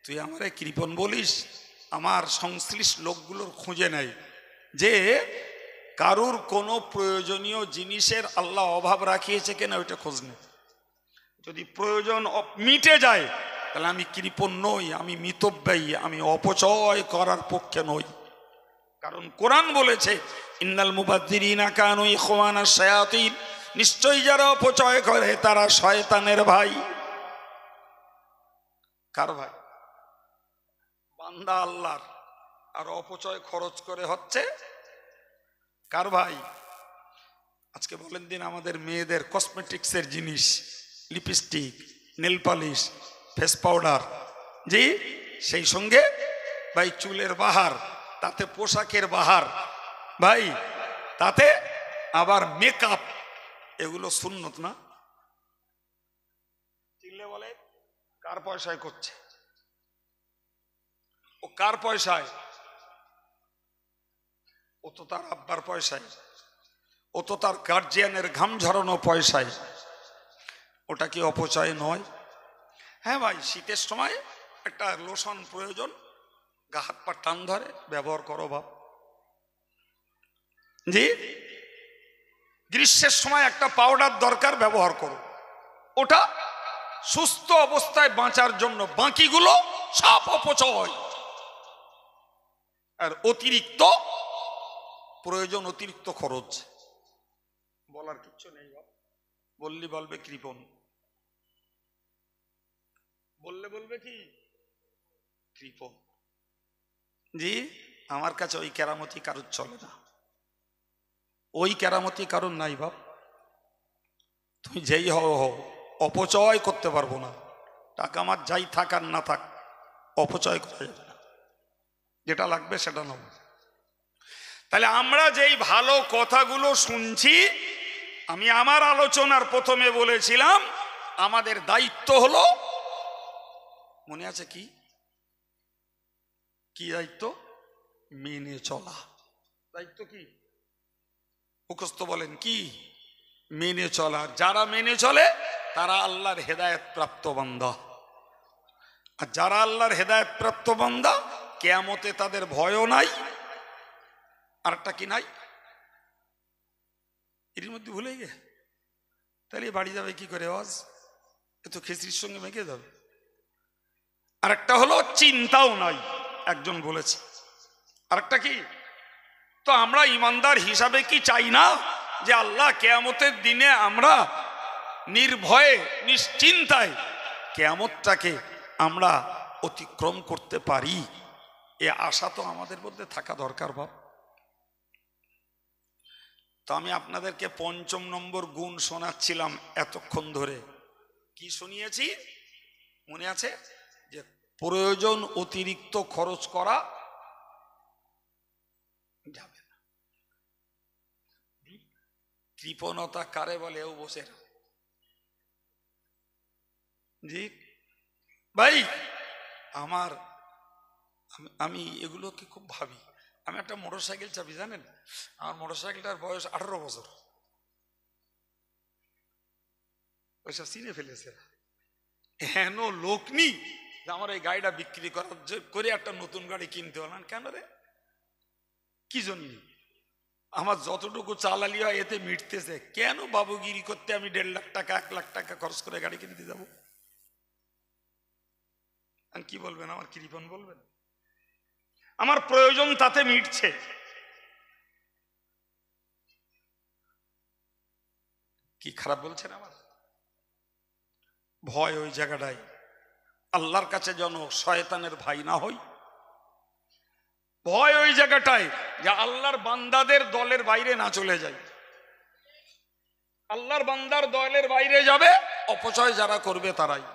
তুই আমারে কৃপণ বলিস? আমার সংশ্লিষ্ট লোকগুলোর খুঁজে নেয় যে কারুর কোনো প্রয়োজনীয় জিনিসের আল্লাহ অভাব রাখিয়েছে কিনা ওইটা খোঁজ নেই। যদি প্রয়োজন মিটে যায় তাহলে আমি কৃপণ নই, আমি মিতব্যয়ী, আমি অপচয় করার পক্ষে নই। কারণ কোরআন বলেছে ইন্নাল মুবাযযিরিনা কানু ইখওয়ানাশ শায়াতিন, নিশ্চয়ই যারা অপচয় করে তারা শয়তানের ভাই। কার ভাই? বান্দা আল্লাহর, আর অপচয় খরচ করে হচ্ছে কার ভাই? আজকে বলেন দিন আমাদের মেয়েদের কসমেটিক্সের জিনিস, lipstick, nail polish, face powder, জি সেই সঙ্গে ভাই চুলের বাহার, তাতে পোশাকের বাহার, ভাই তাতে আবার মেকআপ, এগুলো সুন্নত না? চিল্লে বলে কার পয়সায় করছে? ও কার পয়সায়? ও তো তার আব্বার পয়সায়, ও তো তার গার্জিয়ানের ঘাম ঝরানো পয়সায়। ওটা কি অপচয় নয়? হ্যাঁ ভাই, শীতের সময় একটা লোশন প্রয়োজন, গা হাত পা টান ধরে, ব্যবহার করো বাপ। জি, গ্রীষ্মের সময় একটা পাউডার দরকার, ব্যবহার করো। ওটা সুস্থ অবস্থায় বাঁচার জন্য, বাকিগুলো সব অপচয়। আর অতিরিক্ত প্রয়োজন, অতিরিক্ত খরচ, বলার কিচ্ছু নেই বাপ। বললি বলবে কৃপণ, বললে বলবে কি কৃপণ। জি, আমার কাছে ওই কেরামতি কারুর চলে না, ওই কেরামতি কারুর নাই বাপ। তুমি যেই হও অপচয় করতে পারবো না। টাকা আমার যাই থাক আর না থাক, অপচয় করা যাবে না, যেটা লাগবে সেটা নেব। তাহলে আমরা যেই ভালো কথাগুলো শুনছি, আমি আমার আলোচনার প্রথমে বলেছিলাম আমাদের দায়িত্ব হলো, মনে আছে কি কি দায়িত্ব? মেনে চলা। দায়িত্ব কি? মুখস্থ বলেন কি? মেনে চলা। যারা মেনে চলে তারা আল্লাহর হেদায়েত প্রাপ্ত বান্দা। আর যারা আল্লাহর হেদায়েত প্রাপ্ত বান্দা, কিয়ামতে তাদের ভয়ও নাই, আরেকটা কি নাই এর মধ্যে ভুলে গে। তাহলে বাড়ি যাবে কি করে? আওয়াজ এ তো খিচড়ির সঙ্গে মেখে যাবে। আরেকটা হলো চিন্তাও নাই, একজন বলেছে। আরেকটা কি? তো আমরা ইমানদার হিসাবে কি চাই না যে আল্লাহ কিয়ামতের দিনে আমরা নির্ভয়ে নিশ্চিন্তায় কিয়ামতটাকে আমরা অতিক্রম করতে পারি? এ আশা তো আমাদের মধ্যে থাকা দরকার বাপ। তো আমি আপনাদেরকে ৫ম নম্বর গুণ শোনাচ্ছিলাম এতক্ষণ ধরে। কি শুনিয়েছি মনে আছে? যে প্রয়োজন অতিরিক্ত খরচ করা যাবে না। কৃপণতা কারে বলে? ও বসে জি ভাই আমার, আমি এগুলোকে খুব ভাবি। আমি একটা মোটরসাইকেল চাপি, জানেন? আমার মোটরসাইকেলটার বয়স 18 বছর। ওইসব চিনে ফেলেছে। হেন লোক নি যে আমার এই গাড়িটা বিক্রি করার করে একটা নতুন গাড়ি কিনতে হলাম। কেন রে? কি জন্য? আমার যতটুকু চালালি হয় এতে মিটতেছে, কেন বাবুগিরি করতে আমি 1.5 লাখ টাকা 1 লাখ টাকা খরচ করে গাড়ি কিনতে যাবো? আমি কি বলবেন? আমার কৃপণ বলবেন? আমার প্রয়োজন তাতে মিটছে। কি খারাপ বলছেন? আমার ভয় ওই জায়গাটাই। আল্লাহর কাছে যেন শয়তানের ভাই না হই। ভয় ওই জায়গাটায় যে আল্লাহর বান্দাদের দলের বাইরে না চলে যায়। আল্লাহর বান্দার দলের বাইরে যাবে অপচয় যারা করবে তারাই।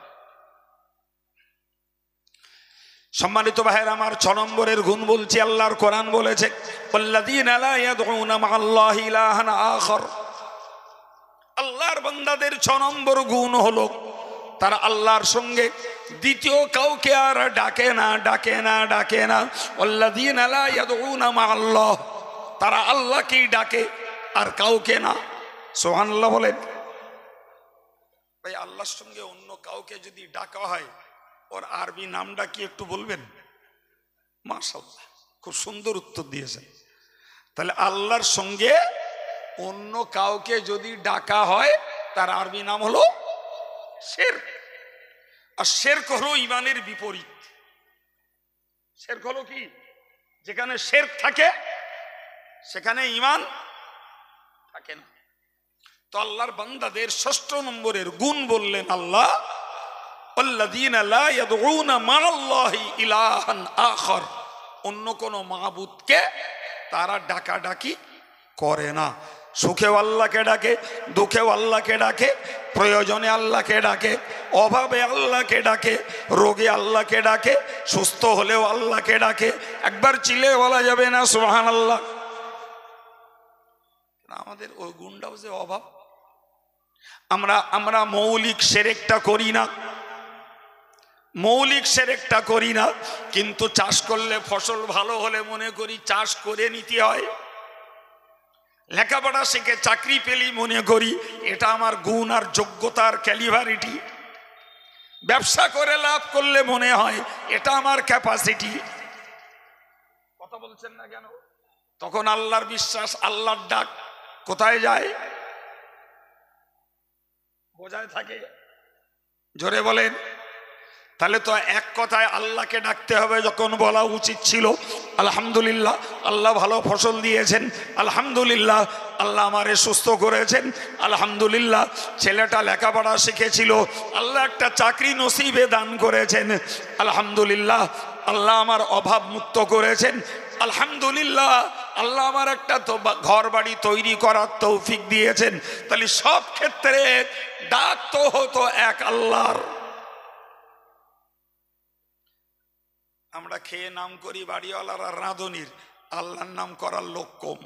সম্মানিত ভাইয়ের আমার, 6 নম্বরের গুণ বলছি। আল্লাহর কোরআন বলেছে ওয়াল্লাযীনা লা ইয়াদউনা মা'আল্লাহি ইলাহান আখার। আল্লাহর বান্দাদের 6 নম্বর গুণ হলো তারা আল্লাহর সঙ্গে দ্বিতীয় কাউকে আর ডাকে না, ডাকে না, ডাকে না। ওয়াল্লাযীনা লা ইয়াদউনা মা'আল্লাহ, তারা আল্লাহকেই ডাকে, আর কাউকে না। সুবহানাল্লাহ বলেন। ভাই আল্লাহর সঙ্গে অন্য কাউকে যদি ডাকা হয় ওর আরবি নামটা কি একটু বলবেন? মাশাআল্লাহ, খুব সুন্দর উত্তর দিয়েছেন। তাহলে আল্লাহর সঙ্গে অন্য কাউকে যদি ডাকা হয় তার আরবি নাম হলো শিরক। আর শিরক হলো ঈমানের বিপরীত। শিরক হলো কি? যেখানে শিরক থাকে সেখানে ঈমান থাকে না। তো আল্লাহর বান্দাদের ৬ষ্ঠ নম্বরের গুণ বললেন আল্লাহ, আল্লাযীনা লা ইয়াদউনা মা'আল্লাহি ইলাহান আখার, অন্য কোন মাবুদকে তারা ডাকাডাকি করে না। সুখেও আল্লাহকে ডাকে, দুঃখেও আল্লাহকে ডাকে, প্রয়োজনে আল্লাহকে ডাকে, অভাবে আল্লাহকে ডাকে, রোগে আল্লাহকে ডাকে, সুস্থ হলেও আল্লাহকে ডাকে। একবার চিলে বলা যাবে না সুবহানাল্লাহ? আমাদের ওই গুণটাও যে অভাব। আমরা মৌলিক শিরকটা করি না, মৌলিক শিরকটা করি না, কিন্তু চাষ করলে ফসল ভালো হলে মনে করি চাষ করে নিতে হয়। লেখাপড়া শিখে চাকরি পেলি মনে করি এটা আমার গুণ আর যোগ্যতার ক্যালিভারিটি। ব্যবসা করে লাভ করলে মনে হয় এটা আমার ক্যাপাসিটি। কথা বলছেন না কেন? তখন আল্লাহর বিশ্বাস, আল্লাহর ডাক কোথায় যায়? বোঝায় থাকে। জোরে বলেন। তাহলে তো এক কথায় আল্লাহকে ডাকতে হবে। যখন বলা উচিত ছিল আলহামদুলিল্লাহ আল্লাহ ভালো ফসল দিয়েছেন, আলহামদুলিল্লাহ আল্লাহ আমারে সুস্থ করেছেন, আলহামদুলিল্লাহ ছেলেটা লেখাপড়া শিখেছিল, আল্লাহ একটা চাকরি নসিবে দান করেছেন, আলহামদুলিল্লাহ আল্লাহ আমার অভাব মুক্ত করেছেন, আলহামদুলিল্লাহ আল্লাহ আমার একটা তো ঘর বাড়ি তৈরি করার তৌফিক দিয়েছেন। তাহলে সব ক্ষেত্রে ডাক তো হতো এক আল্লাহর। আমরা খেয়ে নাম করি বাড়িওয়ালার আর রাঁধুনির, আল্লাহর নাম করার লোক কম।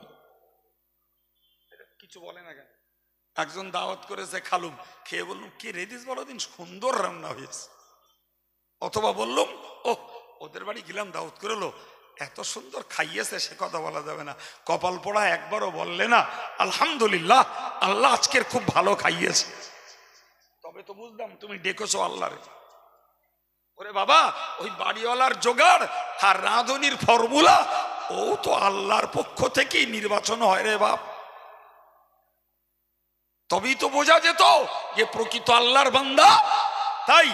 কিছু বলে না কেন? একজন দাওয়াত করেছে খালুম, খেয়ে বললাম কি রেদিস বলো দিন, সুন্দর রান্না হয়েছে। অথবা বললাম ও ওদের বাড়ি গেলাম দাওয়াত করলো, এত সুন্দর খাইয়েছে, সে কথা বলা যাবে না। কপাল পোড়া একবারও বললে না আলহামদুলিল্লাহ আল্লাহ আজকের খুব ভালো খাইয়েছে, তবে তো বুঝলাম তুমি ডেকেছো আল্লাহরে। ওরে বাবা, ওই বাড়িওয়ালার জোগাড় আর রাঁধুনির ফর্মুলা ও তো আল্লাহর পক্ষ থেকেই নির্বাচন হয় রে বাপ। তবেই তো বোঝা যেত যে প্রকৃত আল্লাহর বান্দা। তাই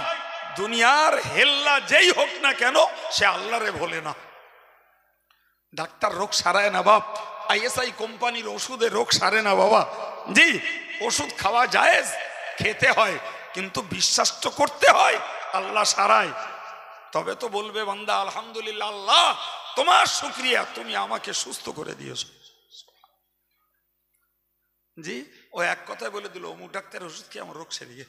দুনিয়ার হেল্লা যেই হোক না কেন সে আল্লাহরে ভোলে না। ডাক্তার রোগ সারায় না বাপ, আইএসআই কোম্পানির ওষুধে রোগ সারে না বাবা। জি, ওষুধ খাওয়া জায়েজ, খেতে হয়, কিন্তু বিশ্বাস তো করতে হয় আল্লাহ সারায়। তবে তো বলবে বান্দা আলহামদুলিল্লাহ আল্লাহ তোমার শুকরিয়া, তুমি আমাকে সুস্থ করে দিয়েছ। জি, ও এক কথায় বলে দিল অমুক ডাক্তারের ওষুধ খেয়ে আমার রোগ সেরে গিয়ে।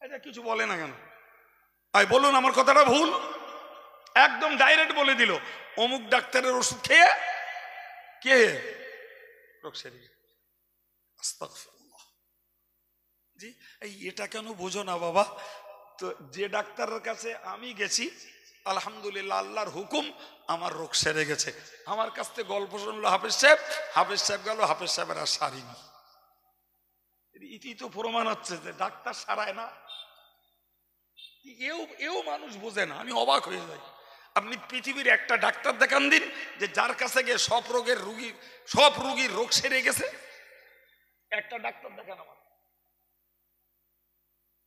এটা কিছু বলে না কেন? আই বলুন আমার কথাটা ভুল? একদম ডাইরেক্ট বলে দিল অমুক ডাক্তারের ওষুধ খেয়ে কে রোগ সেরে গিয়ে। আস্তাগফিরুল্লাহ। জি, এটা কেন বোঝো না বাবা? তো যে ডাক্তারের কাছে আমি গেছি আলহামদুলিল্লাহ আল্লাহর হুকুম আমার রোগ সেরে গেছে। আমার কাছ থেকে গল্প শুনলো হাফেজ সাহেব, হাফেজ সাহেব গেল, হাফেজ সাহেবের আর সারিনি। ইতি তো প্রমাণ হচ্ছে যে ডাক্তার সারায় না। এও মানুষ বোঝে না, আমি অবাক হয়ে যাই। আপনি পৃথিবীর একটা ডাক্তার দেখান দিন যে যার কাছে গিয়ে সব রোগীর রোগ সেরে গেছে। একটা ডাক্তার দেখান আমার।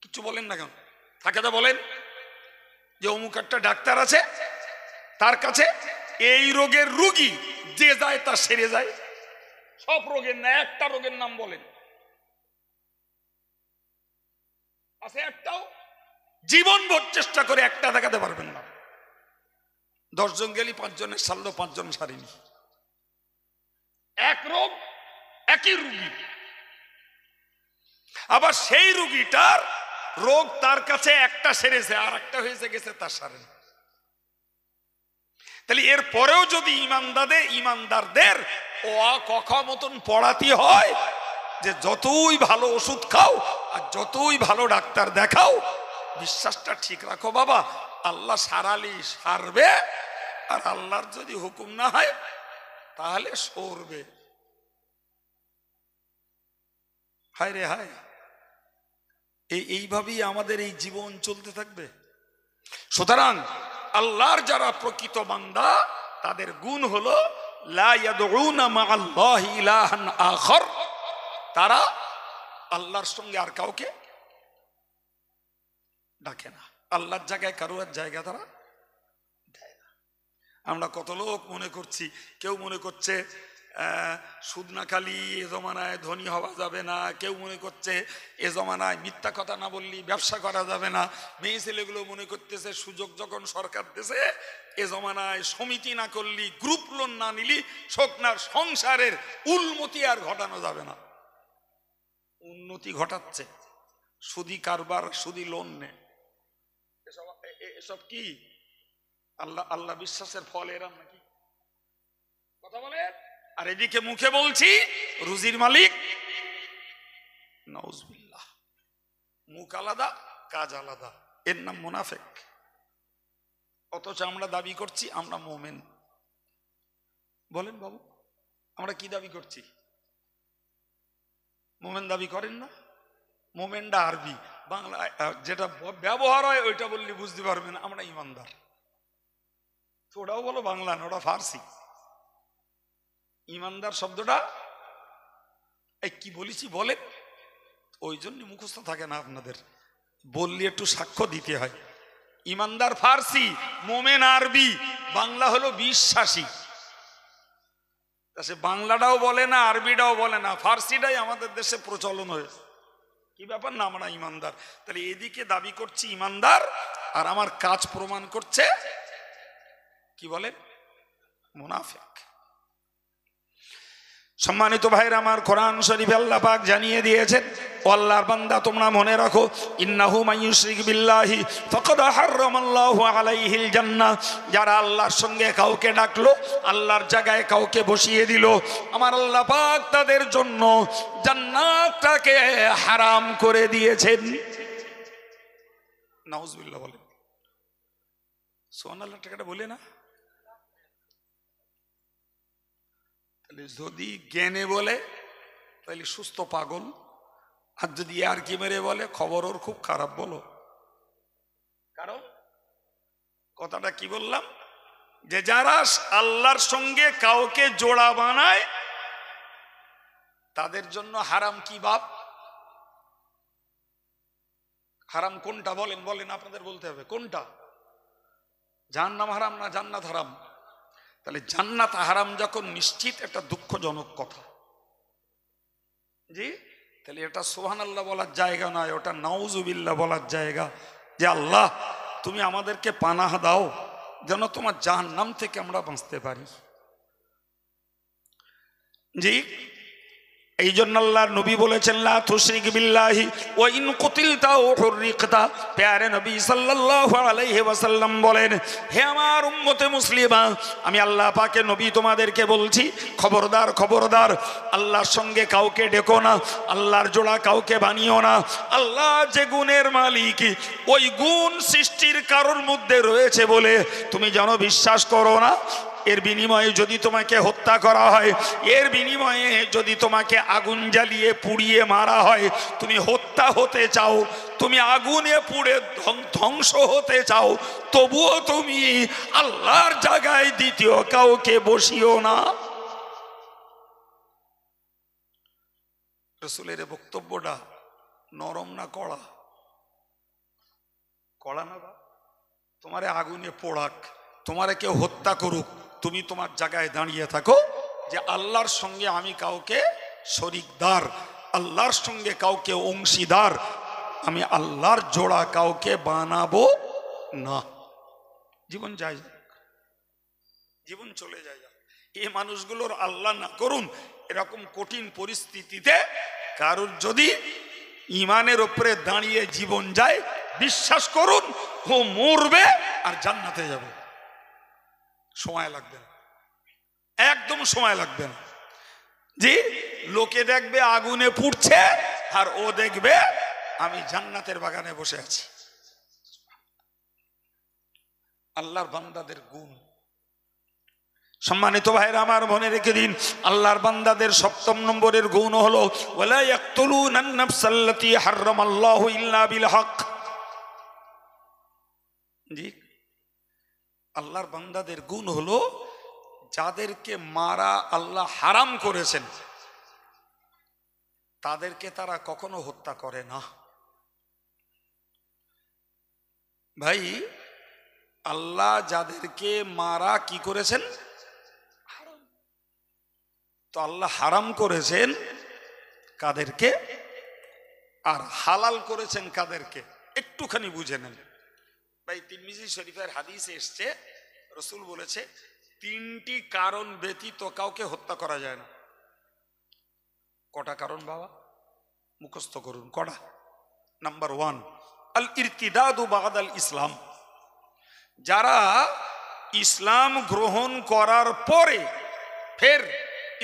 কিছু বলেন না কেন? থাকে তো বলেন যে অমুক একটা ডাক্তার আছে, তার কাছে এই রোগের রোগী যে যায় তার সেরে যায়। সব রোগের না, একটা রোগের নাম বলেন আছে একটাও? জীবনভর চেষ্টা করে একটা দেখাতে পারবেন না। 10 জন গেলি 5 জনের সারলো, 5 জন সারিনি। এক রোগ একই রোগী, আবার সেই রোগীটার রোগ তার কাছে একটা সেরেছে আর একটা হয়েছে গেছে তার সারেন। তাহলে এর পরেও যদি ইমানদারদের ও কখা মতন পড়াতে হয় যে যতই ভালো ওষুধ খাও আর যতই ভালো ডাক্তার দেখাও, বিশ্বাসটা ঠিক রাখো বাবা, আল্লাহ সারালি সারবে, আর আল্লাহর যদি হুকুম না হয় তাহলে সরবে। হায় রে হায়, এইভাবেই আমাদের এই জীবন চলতে থাকবে। সুতরাং আল্লাহর যারা প্রকৃত বান্দা তাদের গুণ হলো লা ইয়াদউনা মাআল্লাহি ইলাহান আখর, তারা আল্লাহর সঙ্গে আর কাউকে ডাকে না, আল্লাহর জায়গায় কারোর জায়গা তারা দেয় না। আমরা কত লোক মনে করছি, কেউ মনে করছে সুদ না খালি এ জমানায় ধনী হওয়া যাবে না, কেউ মনে করছে এ জমানায় মিথ্যা কথা না বললি ব্যবসা করা যাবে না, মেয়ে ছেলেগুলো মনে করতেছে সুযোগ যখন সরকার দেশে এ জমানায় সমিতি না করলি, গ্রুপ লোন না নিলি শোকনার সংসারের উন্নতি আর ঘটানো যাবে না। উন্নতি ঘটাচ্ছে সুদি কারবার, সুদি লোন নে, এসব কি আল্লাহ বিশ্বাসের ফল এরাম নাকি? কথা বলে। আর এদিকে মুখে বলছি রুজির মালিক, নাউজুবিল্লাহ। মুখ আলাদা কাজ আলাদা, এর নাম মুনাফিক। অথচ আমরা দাবি করছি আমরা মুমিন। বলেন বাবু, আমরা কি দাবি করছি? মুমিন দাবি করেন না? মুমিনটা আরবি, বাংলা যেটা ব্যবহার হয় ওইটা বললে বুঝতে পারবেন আমরা ইমানদার। তো ওটাও বলো বাংলা না, ওটা ফার্সি। ইমানদার শব্দটা এই কি বলেছি বলেন, ওই জন্য মুখস্থ থাকে না আপনাদের, বললে একটু সাক্ষ্য দিতে হয়। ইমানদার ফার্সি, মোমেন আরবি, বাংলা হলো বিশ্বাসী। সে বাংলাটাও বলে না, আরবিটাও বলে না, ফার্সিটাই আমাদের দেশে প্রচলন হয়েছে। কি ব্যাপার না, আমরা ইমানদার। তাহলে এদিকে দাবি করছি ইমানদার, আর আমার কাজ প্রমাণ করছে কি বলেন মুনাফিক। সম্মানিত ভাইরা আমার, কোরআন শরীফে আল্লাহ পাক জানিয়ে দিয়েছেন, ও আল্লাহর বান্দা তোমরা মনে রাখো, ইন্নাহু মাইয়ুশরিক বিল্লাহি ফাকাদ হারামাল্লাহু আলাইহিল জান্নাহ, যারা আল্লাহর সঙ্গে কাউকে ডাকলো, আল্লাহর জায়গায় কাউকে বসিয়ে দিল, আমার আল্লাহ পাক তাদের জন্য জান্নাতটাকে হারাম করে দিয়েছেন। নাউজুবিল্লাহ বলেন, সুবহানাল্লাহ টাকাটা বলে না। যদি জ্ঞানে বলে তাহলে সুস্থ পাগল, আর যদি আর কি মেরে বলে খবর ওর খুব খারাপ। বলো, কারণ কথাটা কি বললাম, যে যারা আল্লাহর সঙ্গে কাউকে জোড়া বানায় তাদের জন্য হারাম। কি বাপ হারাম কোনটা বলেন, বলেন আপনাদের বলতে হবে কোনটা, জাহান্নাম হারাম না জান্নাত হারাম? তাহলে জান্নাত হারাম যখন নিশ্চিত, একটা দুঃখজনক কথা। জি, তাহলে এটা সুবহানাল্লাহ বলার জায়গা নয়, ওটা নাউজুবিল্লাহ বলার জায়গা। যে আল্লাহ তুমি আমাদেরকে পানাহ দাও যেন তোমার জাহান্নাম থেকে আমরা বাঁচতে পারি। জি, এই জন্য আল্লাহর নবী বলেছেন লা তুশরিক বিল্লাহি ওয়া ইন কুতিলতা ওয়া হুররিকতা। প্যারে নবী সাল্লাল্লাহু আলাইহি ওয়াসাল্লাম বলেন, হে আমার উম্মতে মুসলিমা, আমি আল্লাহ পাকের নবী তোমাদেরকে বলছি, খবরদার খবরদার, আল্লাহর সঙ্গে কাউকে ডেকো না, আল্লাহর জোড়া কাউকে বানিও না। আল্লাহ যে গুণের মালিক, ওই গুণ সৃষ্টির কারোর মধ্যে রয়েছে বলে তুমি যেন বিশ্বাস করো না। এর বিনিময়ে যদি তোমাকে হত্যা করা হয়, এর বিনিময়ে যদি তোমাকে আগুন জ্বালিয়ে পুড়িয়ে মারা হয়, তুমি হত্যা হতে চাও, তুমি আগুনে পুড়ে ধ্বংস হতে চাও, তবুও তুমি আল্লাহর জায়গায় দ্বিতীয় কাউকে বসিও না। রাসূলের বক্তব্যটা নরম না কড়া? কড়া না? তোমারে আগুনে পোড়াক, তোমারে কেউ হত্যা করুক, তুমি তোমার জায়গায় দাঁড়িয়ে থাকো যে আল্লাহর সঙ্গে আমি কাউকে শরিকদার, আল্লাহর সঙ্গে কাউকে অংশীদার, আমি আল্লাহর জোড়া কাউকে বানাবো না। জীবন যায় যাক, জীবন চলে যায় যাক। এই মানুষগুলোর আল্লাহ না করুন এরকম কঠিন পরিস্থিতিতে কারোর যদি ইমানের উপরে দাঁড়িয়ে জীবন যায়, বিশ্বাস করুন ও মরবে আর জান্নাতে যাবে। সময় লাগবে না, একদম সময় লাগবে না। জি, লোকে দেখবে আগুনে পুড়ছে আর ও দেখবে আমি জান্নাতের বাগানে বসে আছি। আল্লাহর বান্দাদের গুণ। সম্মানিত ভাইরা আমার, মনে রেখে দিন, আল্লাহর বান্দাদের 7ম নম্বরের গুণ হলো ওয়ালা ইয়াকতুলুনান নাফসাল্লাতী হারামাল্লাহু ইল্লা বিল হক। জি, আল্লাহর বান্দাদের গুণ হলো যাদেরকে মারা আল্লাহ হারাম করেছেন তাদেরকে তারা কখনো হত্যা করে না। ভাই, আল্লাহ যাদেরকে মারা কি করেছেন? হারাম। তো আল্লাহ হারাম করেছেন কাদেরকে আর হালাল করেছেন কাদেরকে? একটুখানি বুঝে নেন ভাই। তিরমিজি শরীফের হাদিসে এসছে, রাসূল বলেছে 3টি কারণ ব্যতীত কাউকে হত্যা করা যায় না। কটা কারণ বাবা? মুখস্থ করুন কটা। নাম্বার 1, আল ইরতিদাদু বাদাল ইসলাম। যারা ইসলাম গ্রহণ করার পরে ফের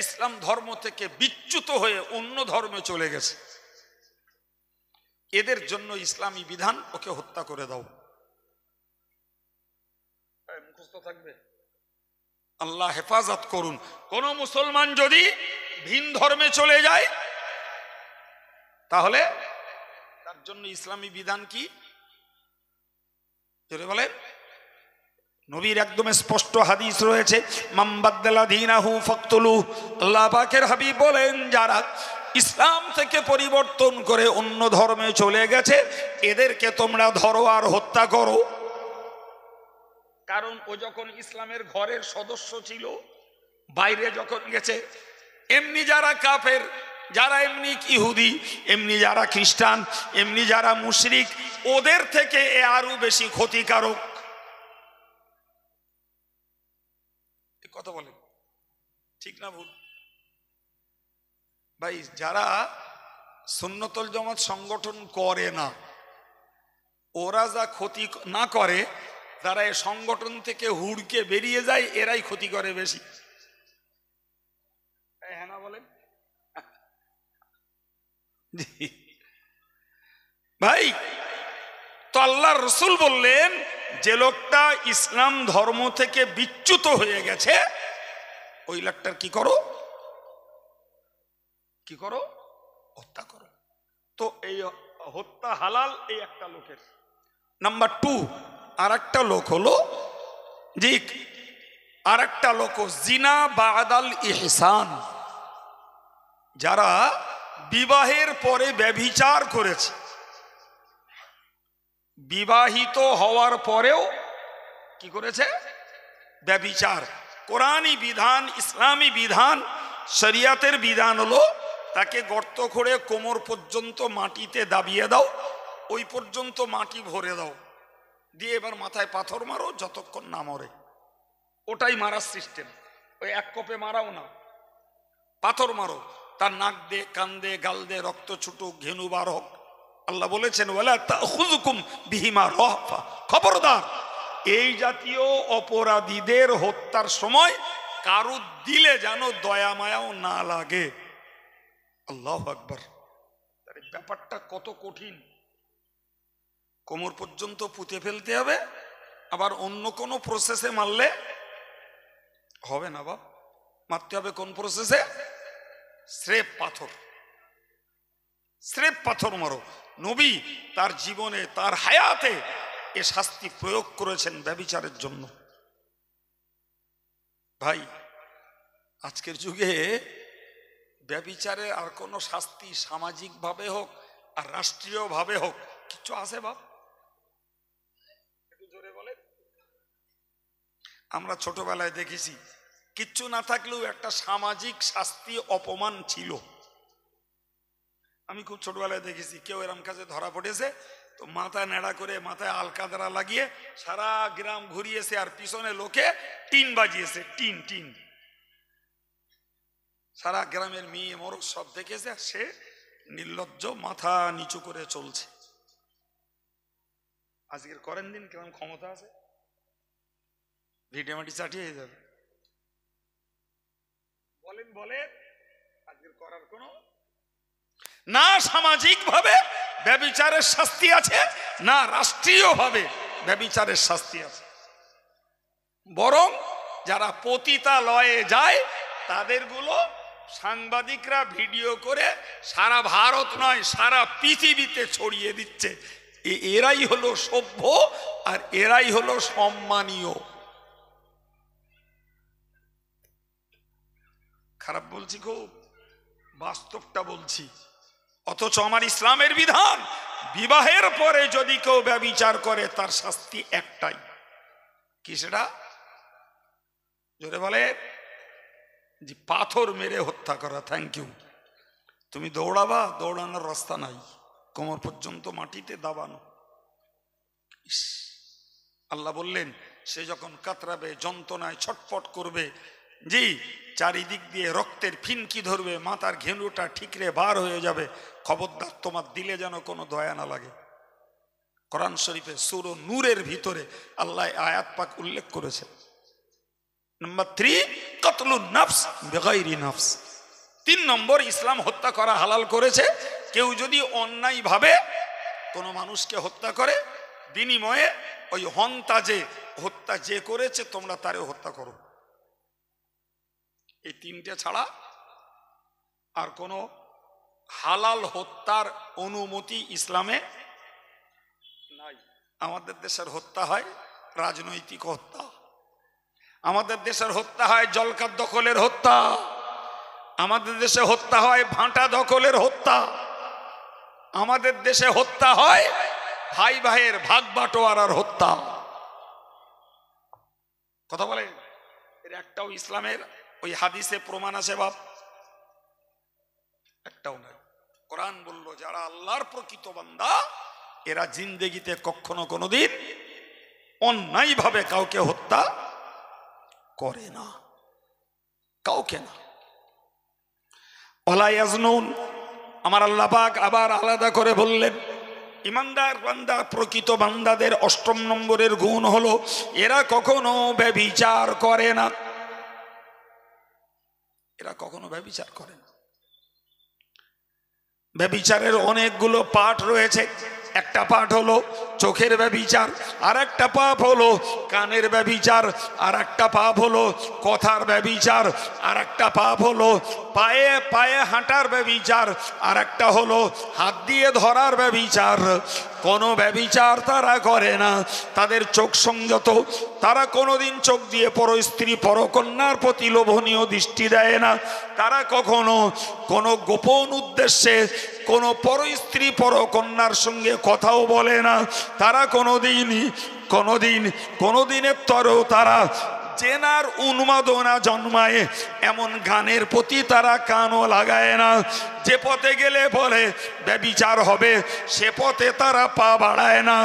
ইসলাম ধর্ম থেকে বিচ্যুত হয়ে অন্য ধর্মে চলে গেছে, এদের জন্য ইসলামী বিধান ওকে হত্যা করে দাও। মুখস্থ থাকবে। আল্লাহ হেফাজত করুন। কোন মুসলমান যদি ভিন ধর্মে চলে যায় তাহলে তার জন্য ইসলামী বিধান কি? জোরে বলেন। নবীর একদম স্পষ্ট হাদিস রয়েছে, মান বাদদালা দীনাহু ফাকতুলু। আল্লাহ পাকের হাবিব বলেন, যারা ইসলাম থেকে পরিবর্তন করে অন্য ধর্মে চলে গেছে এদেরকে তোমরা ধরো আর হত্যা করো। কারণ ও যখন ইসলামের ঘরের সদস্য ছিল, বাইরে যখন গেছে, এমনি যারা কাফের, যারা এমনি ইহুদি, এমনি যারা খ্রিস্টান, এমনি যারা মুশরিক, ওদের থেকে এ আরো বেশি ক্ষতিকারক। কথা বলেন ঠিক না ভুল? ভাই, যারা সুন্নতুল জামাত সংগঠন করে না, ওরা যা ক্ষতি না করে, যারা এই সংগঠন থেকে হুড়কে বেরিয়ে যায় এরাই ক্ষতি করে বেশি। হ্যাঁ না বলেন ভাই। তো আল্লাহর রাসূল বললেন, যে লোকটা ইসলাম ধর্ম থেকে বিচ্যুত হয়ে গেছে ওই লোকটার কি করো? কি করো? হত্যা করো। তো এই হত্যা হালাল এই একটা লোকের। নাম্বার 2, আর একটা লোক হলো জি, আর একটা লোক জিনা বাদাল ইহসান। যারা বিবাহের পরে ব্যভিচার করেছে, বিবাহিত হওয়ার পরেও কি করেছে? ব্যভিচার। কোরআনী বিধান, ইসলামী বিধান, শরিয়াতের বিধান হলো তাকে গর্ত করে কোমর পর্যন্ত মাটিতে দাবিয়ে দাও, ওই পর্যন্ত মাটি ভরে দাও, দিয়ে এবার মাথায় পাথর মারো যতক্ষণ না মরে। ওটাই মারার সিস্টেম। ওই এক কোপে মারাও না, পাথর মারো, তার নাক দে, কান দে, গাল দে, রক্ত ছুটুক, ঘেনু বার হোক। আল্লাহ বলেছেন, ওয়ালা তাখুযুকুম বিহিমা রাফা। খবরদার, এই জাতীয় অপরাধীদের হত্যার সময় কারো দিলে যেন দয়া মায়াও না লাগে। আল্লাহু আকবার। ব্যাপারটা কত কঠিন। কোমর পর্যন্ত পুঁতে ফেলতে হবে, আবার অন্য কোনো প্রসেসে মারলে হবে না বাপ। মারতে হবে কোন প্রসেসে? স্রেফ পাথর। স্রেফ পাথর মারো। নবী তার জীবনে, তার হায়াতে এ শাস্তি প্রয়োগ করেছেন ব্যভিচারের জন্য। ভাই, আজকের যুগে ব্যভিচারের আর কোনো শাস্তি সামাজিক ভাবে হোক আর রাষ্ট্রীয় ভাবে হোক কিছু আছে বাপ? একটু জোরে বলে। আমরা ছোটবেলায় দেখেছি, কিচ্ছু না থাকলেও একটা সামাজিক শাস্তি অপমান ছিল। আমি খুব ছোটবেলায় দেখেছি, কেউ এরম কাজে ধরা পড়েছে তো মাথায় নেড়া করে, মাথায় আলকাদরা লাগিয়ে সারা গ্রাম ঘুরিয়েছে, আর পিছনে লোকে টিন বাজিয়েছে। টিন টিন সারা গ্রামের মেয়ে মরদ সব দেখেছে, আর সে নির্লজ্জ মাথা নিচু করে চলছে। আজকের করেন দিন কেমন ক্ষমতা আছে, ভিটেমাটি চাটিয়ে যাবে। বলেন বলেন, আজকের করার কোনো না সামাজিক ভাবে ব্যভিচারের শাস্তি আছে, না রাষ্ট্রীয় ভাবে ব্যভিচারের শাস্তি আছে। বরং যারা পতিতালয়ে যায় তাদেরগুলো সাংবাদিকরা ভিডিও করে সারা ভারত নয় সারা পৃথিবীতে ছড়িয়ে দিচ্ছে। এরাই হলো সভ্য আর এরাই হলো সম্মানীয়। খারাপ বলছি, খুব বাস্তবটা বলছি। অথচ আমার ইসলামের বিধান, বিবাহের পরে যদি কেউ ব্যভিচার করে তার শাস্তি একটাই। কি সেটা? জোরে বলে। যে পাথর মেরে হত্যা করা। Thank you. তুমি দৌড়াবা, দৌড়ানোর রাস্তা নাই, কোমর পর্যন্ত মাটিতে দাবানো। আল্লাহ বললেন সে যখন কাতরাবে, যন্ত্রণায় ছটফট করবে, জি চারিদিক দিয়ে রক্তের ফিনকি ধরবে, মাথার ঘেনুটা ঠিকরে বার হয়ে যাবে, খবরদার তোমার দিলে যেন কোনো দয়া না লাগে। কোরআন শরীফে সূরা নূরের ভিতরে আল্লাহ আয়াত পাক উল্লেখ করেছে। নাম্বার 3, কতলুন নাফস বিগাইরি নাফস। 3 নম্বর, ইসলাম হত্যা করা হালাল করেছে। কেউ যদি অন্যায় ভাবে কোনো মানুষকে হত্যা করে, বিনিময়ে ওই হত্যা যে করেছে তোমরা তারে হত্যা করো। এই 3টে ছাড়া আর কোনো হালাল হত্যার অনুমতি ইসলামে নাই। আমাদের দেশের হত্যা হয় রাজনৈতিক হত্যা, আমাদের দেশের হত্যা হয় জলকার দখলের হত্যা, আমাদের দেশে হত্যা হয় ভাঁটা দখলের হত্যা, আমাদের দেশে হত্যা হয় ভাই ভাইয়ের ভাগ বাটোয়ারার হত্যা। কথা বলে, এর একটাও ইসলামের ওই হাদিসে প্রমাণ আছে বাপ? একটাও নাই। কোরআন বলল যারা আল্লাহর প্রকৃত বান্দা এরা জিন্দেগিতে কখনো কোনোদিন অন্যায় ভাবে কাউকে হত্যা করে না, কাউকে না। ওয়ালা ইয়াজনুন, আমার আল্লাহ পাক আবার আলাদা করে বললেন ইমানদার বান্দা, প্রকৃত বান্দাদের 8ম নম্বরের গুণ হলো এরা কখনো ব্যভিচার করে না। এরা কখনো ব্যভিচার করে না। ব্যভিচারের অনেকগুলো পাঠ রয়েছে। একটা পাঠ হলো চোখের ব্যভিচার, আর একটা পাপ হলো কানের ব্যভিচার, আর একটা পাপ হলো কথার ব্যভিচার, আর একটা পাপ হলো পায়ে পায়ে হাঁটার ব্যভিচার, আর একটা হলো হাত দিয়ে ধরার ব্যভিচার। কোনো ব্যভিচার তারা করে না, তাদের চোখ সংযত, তারা কোনোদিন চোখ দিয়ে পরস্ত্রী পরকন্যার প্রতি লোভনীয় দৃষ্টি দেয় না, তারা কখনো কোনো গোপন উদ্দেশ্যে কোনো পরস্ত্রী পরকন্যার সঙ্গে কথাও বলে না, তারা কোনোদিনের তরেও তারা জেনার উন্মাদনা জন্মায় এমন গানের প্রতি তারা কানও লাগায় না। যে পথে গেলে বলে ব্যভিচার হবে সে পথে তারা পা বাড়ায় না,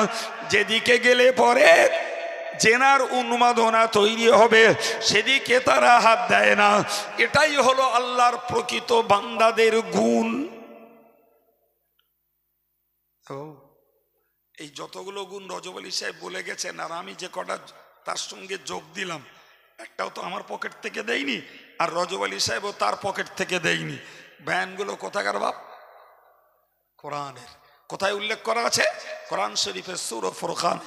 যেদিকে গেলে পরে জেনার উন্মাদনা তৈরি হবে সেদিকে তারা হাত দেয় না। এটাই হলো আল্লাহর প্রকৃত বান্দাদের গুণ। এই যতগুলো গুণ রজব আলী সাহেব বলে গেছেন, আর আমি যে কটা তার সঙ্গে যোগ দিলাম, একটাও তো আমার পকেট থেকে দেয়নি, আর রজব আলী সাহেবও তার পকেট থেকে দেয়নি। বয়ানগুলো কোথাকার বাপ? কোরআনের। কোথায় উল্লেখ করা আছে? কোরআন শরীফের সূরা ফুরকান।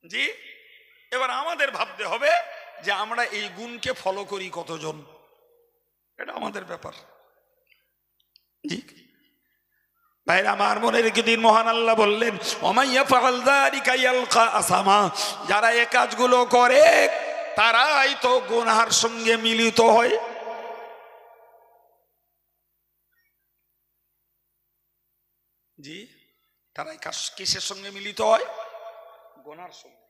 জি, এবার আমাদের ভাবতে হবে যে আমরা এই গুণকে ফলো করি কতজন, এটা আমাদের ব্যাপার। জি ভাইরা আমার, মনে রেখে দিন, মহান আল্লাহ বললেন ওমাইয়া ফাআল যালিকা ইয়ালকা আসামা, যারা এই কাজগুলো করে তারাই তো গুনাহের সঙ্গে মিলিত হয়। জি, তারাই কিসের সঙ্গে মিলিত হয়? গুনাহের সঙ্গে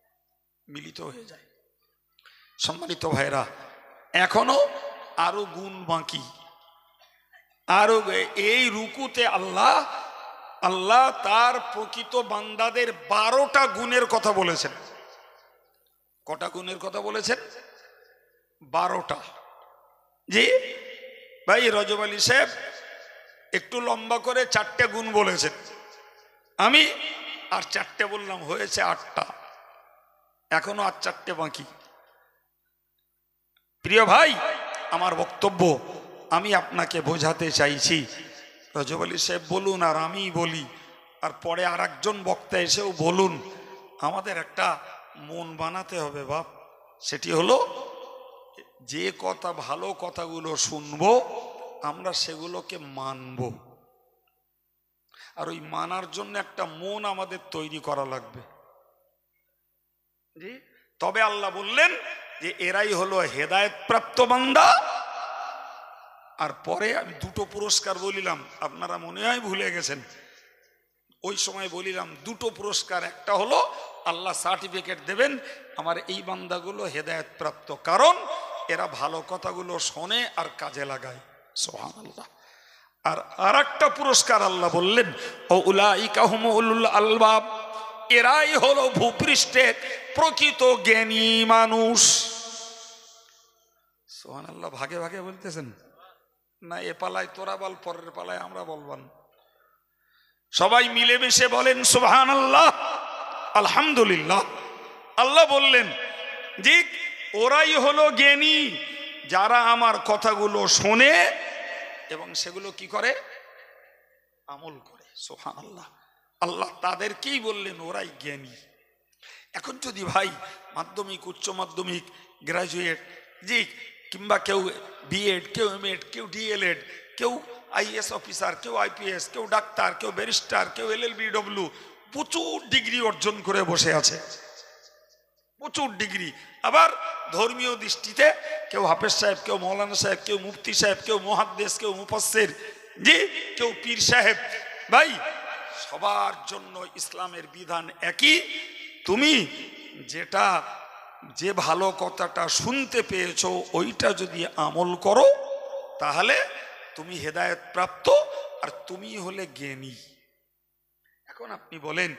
মিলিত হয়ে যায়। সম্মানিত ভাইরা, এখনো আরো গুণ বাকি। আরো এই রুকুতে আল্লাহ তার প্রকৃত বান্দাদের 12টা গুণের কথা বলেছেন। কটা গুণের কথা বলেছেন? 12টা। জি ভাই, রজব আলী সাহেব একটু লম্বা করে 4টে গুণ বলেছেন, আমি আর 4টে বললাম, হয়েছে 8টা। এখনো আর 4টে বাকি। প্রিয় ভাই, আমার বক্তব্য আমি আপনাকে বোঝাতে চাইছি, রজব আলী সাহেব বলুন আর আমি বলি, আর পরে আর একজন বক্তা এসেও বলুন, আমাদের একটা মন বানাতে হবে বাপ। সেটি হলো যে কথা ভালো কথাগুলো শুনবো আমরা সেগুলোকে মানব, আর ওই মানার জন্য একটা মন আমাদের তৈরি করা লাগবে। জি, তবে আল্লাহ বললেন যে এরাই হলো হেদায়েত প্রাপ্ত বান্দা। আর পরে আমি দুটো পুরস্কার বলিলাম, আপনারা মনে হয় ভুলে গেছেন। ওই সময় বলিলাম দুটো পুরস্কার, একটা হলো আল্লাহ সার্টিফিকেট দেবেন আমার এই বান্দাগুলো হেদায়েত প্রাপ্ত, কারণ এরা ভালো কথাগুলো শোনে আর কাজে লাগায়। সুবহানাল্লাহ। আর আরেকটা পুরস্কার আল্লাহ বললেন উলাইকা হুমুল আলবাব, এরাই হলো ভূপৃষ্ঠের প্রকৃত জ্ঞানী মানুষ। সুবহানাল্লাহ। ভাগে ভাগে বলতেছেন না, এ পালায় তোরা বল, পরের পালায় আমরা বলবান। সবাই মিলেমিশে বলেন সুবহানাল্লাহ, আলহামদুলিল্লাহ। আল্লাহ বললেন যে ওরাই হলো জ্ঞানী যারা আমার কথাগুলো শোনে এবং সেগুলো কি করে, আমল করে। সুবহানাল্লাহ। আল্লাহ তাদেরকেই বললেন ওরাই জ্ঞানী। এখন যদি ভাই মাধ্যমিক, উচ্চ মাধ্যমিক, গ্রাজুয়েট, জি, কিংবা কেউ বিএড, কেউ এমএড, কেউ ডিএলএড, কেউ আইএস অফিসার, কেউ আইপিএস, কেউ ডাক্তার, কেউ ব্যারিস্টার, কেউ এলএলবি, প্রচুর ডিগ্রি অর্জন করে বসে আছে, প্রচুর ডিগ্রি। আবার ধর্মীয় দৃষ্টিতে কেউ হাফেজ সাহেব, কেউ মৌলানা সাহেব, কেউ মুফতি সাহেব, কেউ মুহাদ্দিস, কেউ মুফাসসির, জি, কেউ পীর সাহেব। ভাই সবার জন্য ইসলামের বিধান একই। তুমি যেটা, যে ভালো কথাটা শুনতে পেয়েছো ওইটা যদি আমল করো তাহলে তুমি হেদায়েত প্রাপ্ত, আর তুমি হলে জ্ঞানী। এখন আপনি বলেন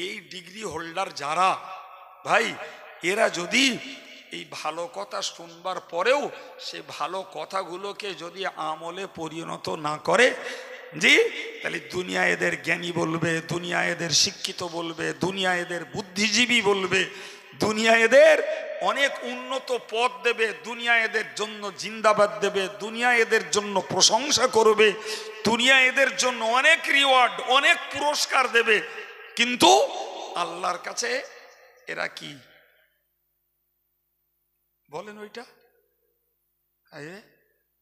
এই ডিগ্রি হোল্ডার যারা, ভাই এরা যদি এই ভালো কথা শুনবার পরেও সে ভালো কথাগুলোকে যদি আমলে পরিণত না করে, জি, তাহলে দুনিয়া এদের জ্ঞানী বলবে, দুনিয়া এদের শিক্ষিত বলবে, দুনিয়া এদের বুদ্ধিজীবী বলবে, দুনিয়া এদের অনেক উন্নত পদ দেবে, দুনিয়া এদের জন্য জিন্দাবাদ দেবে, দুনিয়া এদের জন্য প্রশংসা করবে, দুনিয়া এদের জন্য অনেক রিওয়ার্ড, অনেক পুরস্কার দেবে। কিন্তু আল্লাহর কাছে এরা কি বলেন ওইটা?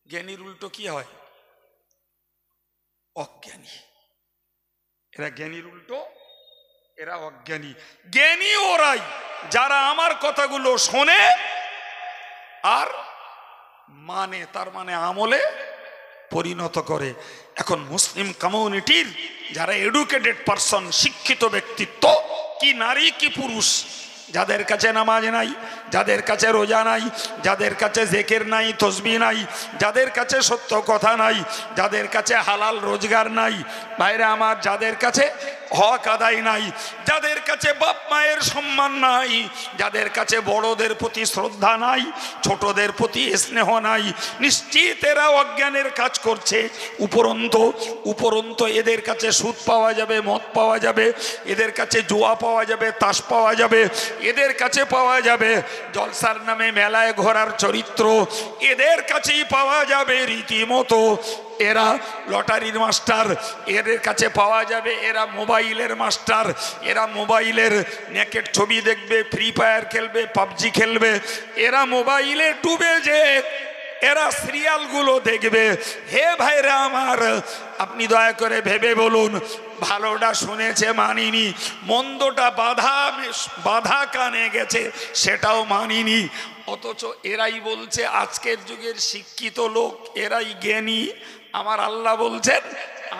জ্ঞানীর উল্টো কি হয়? অজ্ঞানী। এরা জ্ঞানীর উল্টো, এরা অজ্ঞানী। জ্ঞানী ওরাই যারা আমার কথাগুলো শোনে আর মানে, তার মানে আমলে পরিণত করে। এখন মুসলিম কমিউনিটির যারা এডুকেটেড পারসন, শিক্ষিত ব্যক্তিত্ব, কি নারী কি পুরুষ, যাদের কাছে নামাজ নাই, যাদের কাছে রোজা নাই, যাদের কাছে জিকির নাই, তাসবিহ নাই, যাদের কাছে সত্য কথা নাই, যাদের কাছে হালাল রোজগার নাই, ভাইরা আমার, যাদের কাছে হক আদায় নাই, যাদের কাছে বাপ মায়ের সম্মান নাই, যাদের কাছে বড়দের প্রতি শ্রদ্ধা নাই, ছোটদের প্রতি স্নেহ নাই, নিশ্চিত এরা অজ্ঞানের কাজ করছে। উপরন্ত এদের কাছে সুদ পাওয়া যাবে, মদ পাওয়া যাবে, এদের কাছে জুয়া পাওয়া যাবে, তাস পাওয়া যাবে, এদের কাছে পাওয়া যাবে জলসার নামে মেলায় ঘোরার চরিত্র, এদের কাছেই পাওয়া যাবে রীতিমতো। এরা লটারির মাস্টার, এদের কাছে পাওয়া যাবে। এরা মোবাইলের মাস্টার, এরা মোবাইলের নেকেট ছবি দেখবে, ফ্রি ফায়ার খেলবে, পাবজি খেলবে, এরা মোবাইলে ডুবে যে এরা সিরিয়ালগুলো দেখবে। হে ভাইরা আমার, আপনি দয়া করে ভেবে বলুন, ভালোটা শুনেছে মানিনি, মন্দটা বাধা কানে গেছে সেটাও মানিনি, অথচ এরাই বলছে আজকের যুগের শিক্ষিত লোক এরাই জ্ঞানী। আমার আল্লাহ বলছেন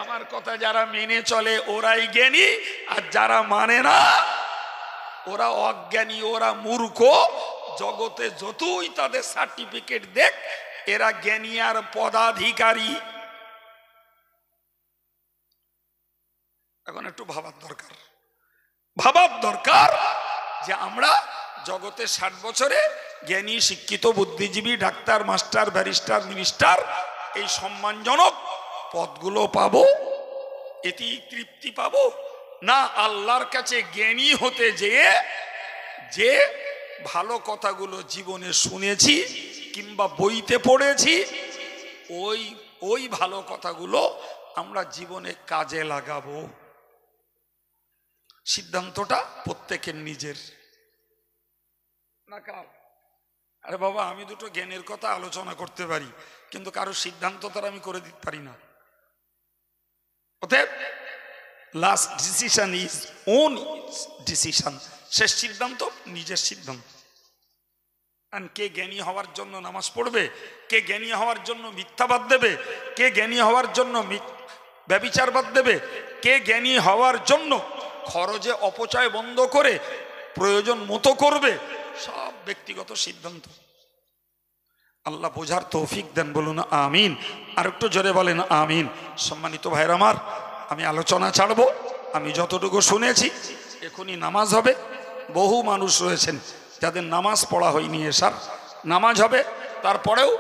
আমার কথা যারা মেনে চলে ওরাই জ্ঞানী, আর যারা মানে না ওরা অজ্ঞানী, ওরা মূর্খ। জগতে যতই তাদের সার্টিফিকেট দেখ, এরা জ্ঞানী আর পদাধিকারী। এখন একটু ভাবার দরকার যে আমরা জগতে 60 বছরে জ্ঞানী, শিক্ষিত, বুদ্ধিজীবী, ডাক্তার, মাস্টার, ব্যারিস্টার, মিনিস্টার, এই সম্মানজনক পদগুলো পাবো, এটি তৃপ্তি পাবো না? আল্লাহর কাছে জ্ঞানী হতে যেয়ে যে ভালো কথাগুলো জীবনে শুনেছি কিংবা বইতে পড়েছি, ওই ভালো কথাগুলো আমরা জীবনে কাজে লাগাবো। সিদ্ধান্তটা প্রত্যেকের নিজের, না কার? আরে বাবা, আমি দুটো জ্ঞানের কথা আলোচনা করতে পারি, কিন্তু কারো সিদ্ধান্ত তার আমি করে দিতে পারি না। অতএব last decision is on decision, শেষ সিদ্ধান্ত নিজের সিদ্ধান্ত। কে জ্ঞানী হওয়ার জন্য নামাজ পড়বে, কে জ্ঞানী হওয়ার জন্য মিথ্যাবাদ দেবে, কে জ্ঞানী হওয়ার জন্য ব্যভিচারবাদ দেবে, কে জ্ঞানী হওয়ার জন্য খরচে অপচয় বন্ধ করে প্রয়োজন মতো করবে, সব ব্যক্তিগত সিদ্ধান্ত। আল্লাহ বোঝার তৌফিক দেন, বলুন আমিন। আর একটু জোরে বলেন আমিন। সম্মানিত ভাইরা আমার, আমি আলোচনা ছাড়বো। আমি যতটুকু শুনেছি, এখনই নামাজ হবে। বহু মানুষ রয়েছেন যাদের নামাজ পড়া হয়নি, এশার নামাজ হবে। তারপরেও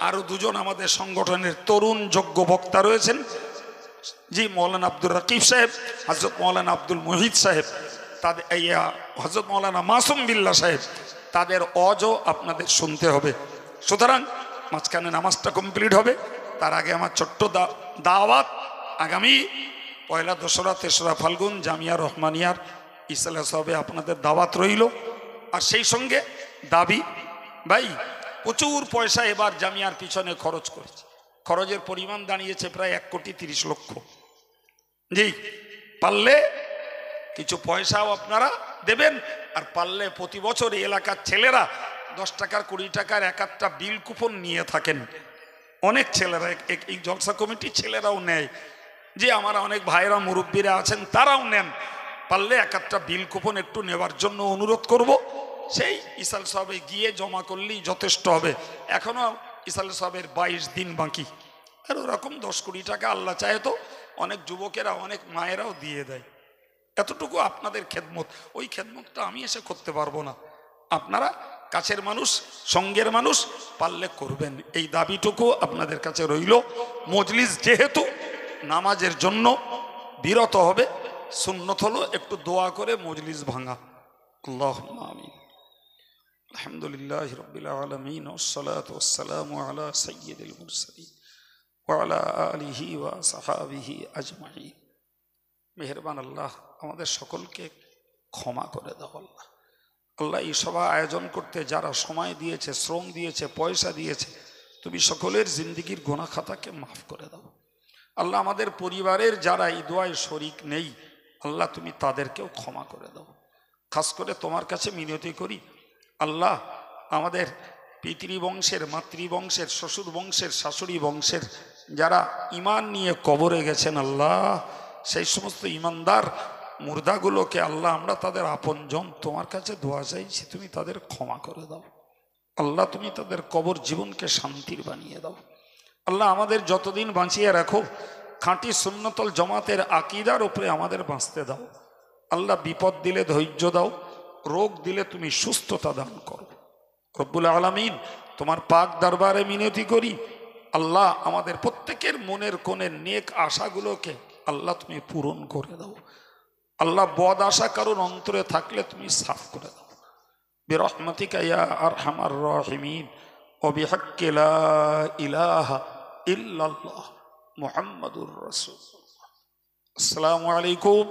আরো দুজন আমাদের সংগঠনের তরুণ যোগ্য বক্তা রয়েছেন, জি মৌলানা আব্দুর রকিব সাহেব, হজরত মৌলানা আব্দুল মুহিত সাহেব, তাদের হজরত মৌলানা মাসুম বিল্লাহ সাহেব, তাদের অজও আপনাদের শুনতে হবে। সুতরাং মাঝখানে নামাজটা কমপ্লিট হবে। তার আগে আমার ছোট্ট দাওয়াত, আগামী পয়লা, দোসরা, তেসরা ফাল্গুন জামিয়া রহমানিয়ার ইসলাম সাহেবে আপনাদের দাওয়াত রইল। আর সেই সঙ্গে দাবি, ভাই প্রচুর পয়সা এবার জামিয়ার পিছনে খরচ করেছে। খরচের পরিমাণ দাঁড়িয়েছে প্রায় 1,30,00,000। জি, পারলে কিছু পয়সাও আপনারা দেবেন। আর পারলে প্রতি বছর এই এলাকার ছেলেরা 10 টাকার 20 টাকার এক একটা বিল কুপন নিয়ে থাকেন। অনেক ছেলেরা, এই জলসা কমিটির ছেলেরাও নেয়, যে আমার অনেক ভাইরা মুরব্বীরা আছেন তারাও নেন। পারলে এক একটা বিল কুপন একটু নেওয়ার জন্য অনুরোধ করব। সেই ইসাল সাহেবে গিয়ে জমা করলেই যথেষ্ট হবে। এখনো ইসাল সাহেবের 22 দিন বাকি। আর ওরকম 10-20 টাকা আল্লাহ চায় তো অনেক যুবকেরা, অনেক মায়েরাও দিয়ে দেয়। এতটুকু আপনাদের খেদমত, ওই খেদমতটা আমি এসে করতে পারবো না। আপনারা কাছের মানুষ, সঙ্গের মানুষ, পারলে করবেন, এই দাবিটুকু আপনাদের কাছে রইল। মজলিস যেহেতু নামাজের জন্য বিরত হবে, সুন্নত হলো একটু দোয়া করে মজলিস ভাঙা। আল্লাহুম্মা আমিন। আলহামদুলিল্লাহ রাব্বিল আলামিন, ওয়াসসালাতু ওয়াসসালামু আলা সাইয়্যিদিল মুরসালিন ওয়া আলা আলিহি ওয়া সাহাবিহি আজমাইন। মেহেরবান আল্লাহ, আমাদের সকলকে ক্ষমা করে দাও আল্লাহ। আল্লাহ, এই সভা আয়োজন করতে যারা সময় দিয়েছে, শ্রম দিয়েছে, পয়সা দিয়েছে, তুমি সকলের জিন্দিগির গুনাহ খাতাকে মাফ করে দাও আল্লাহ। আমাদের পরিবারের যারা এই দোয়ায় শরিক নেই, আল্লাহ তুমি তাদেরকেও ক্ষমা করে দাও। খাস করে তোমার কাছে মিনতি করি আল্লাহ, আমাদের পিতৃবংশের, মাতৃবংশের, শ্বশুর বংশের, শাশুড়ি বংশের যারা ঈমান নিয়ে কবরে গেছেন আল্লাহ, সেই সমস্ত ঈমানদার মুর্দাগুলোকে আল্লাহ, আমরা তাদের আপনজন, তোমার কাছে দোয়া চাইছি, তুমি তাদের ক্ষমা করে দাও আল্লাহ। তুমি তাদের কবর জীবনকে শান্তির বানিয়ে দাও আল্লাহ। আমাদের যতদিন বাঁচিয়ে রাখো, খাঁটি সুন্নতল জামাতের আকীদার উপরে আমাদের বাঁচতে দাও আল্লাহ। বিপদ দিলে ধৈর্য দাও, রোগ দিলে তুমি সুস্থতা দান করো রব্বুল আলামিন। তোমার পাক দরবারে মিনতি করি আল্লাহ, আমাদের প্রত্যেকের মনের কোণের নেক আশাগুলোকে আল্লাহ তুমি পূরণ করে দাও আল্লাহ। বদ আশা কারোর অন্তরে থাকলে তুমি সাফ করে দাও বিরহমাতিকা ইয়া আরহামার রাহিমিন ওয়া বিহাক্কি লা ইলাহা ইল্লাল্লাহ মুহাম্মাদুর রাসূলুল্লাহ। আসসালামু আলাইকুম।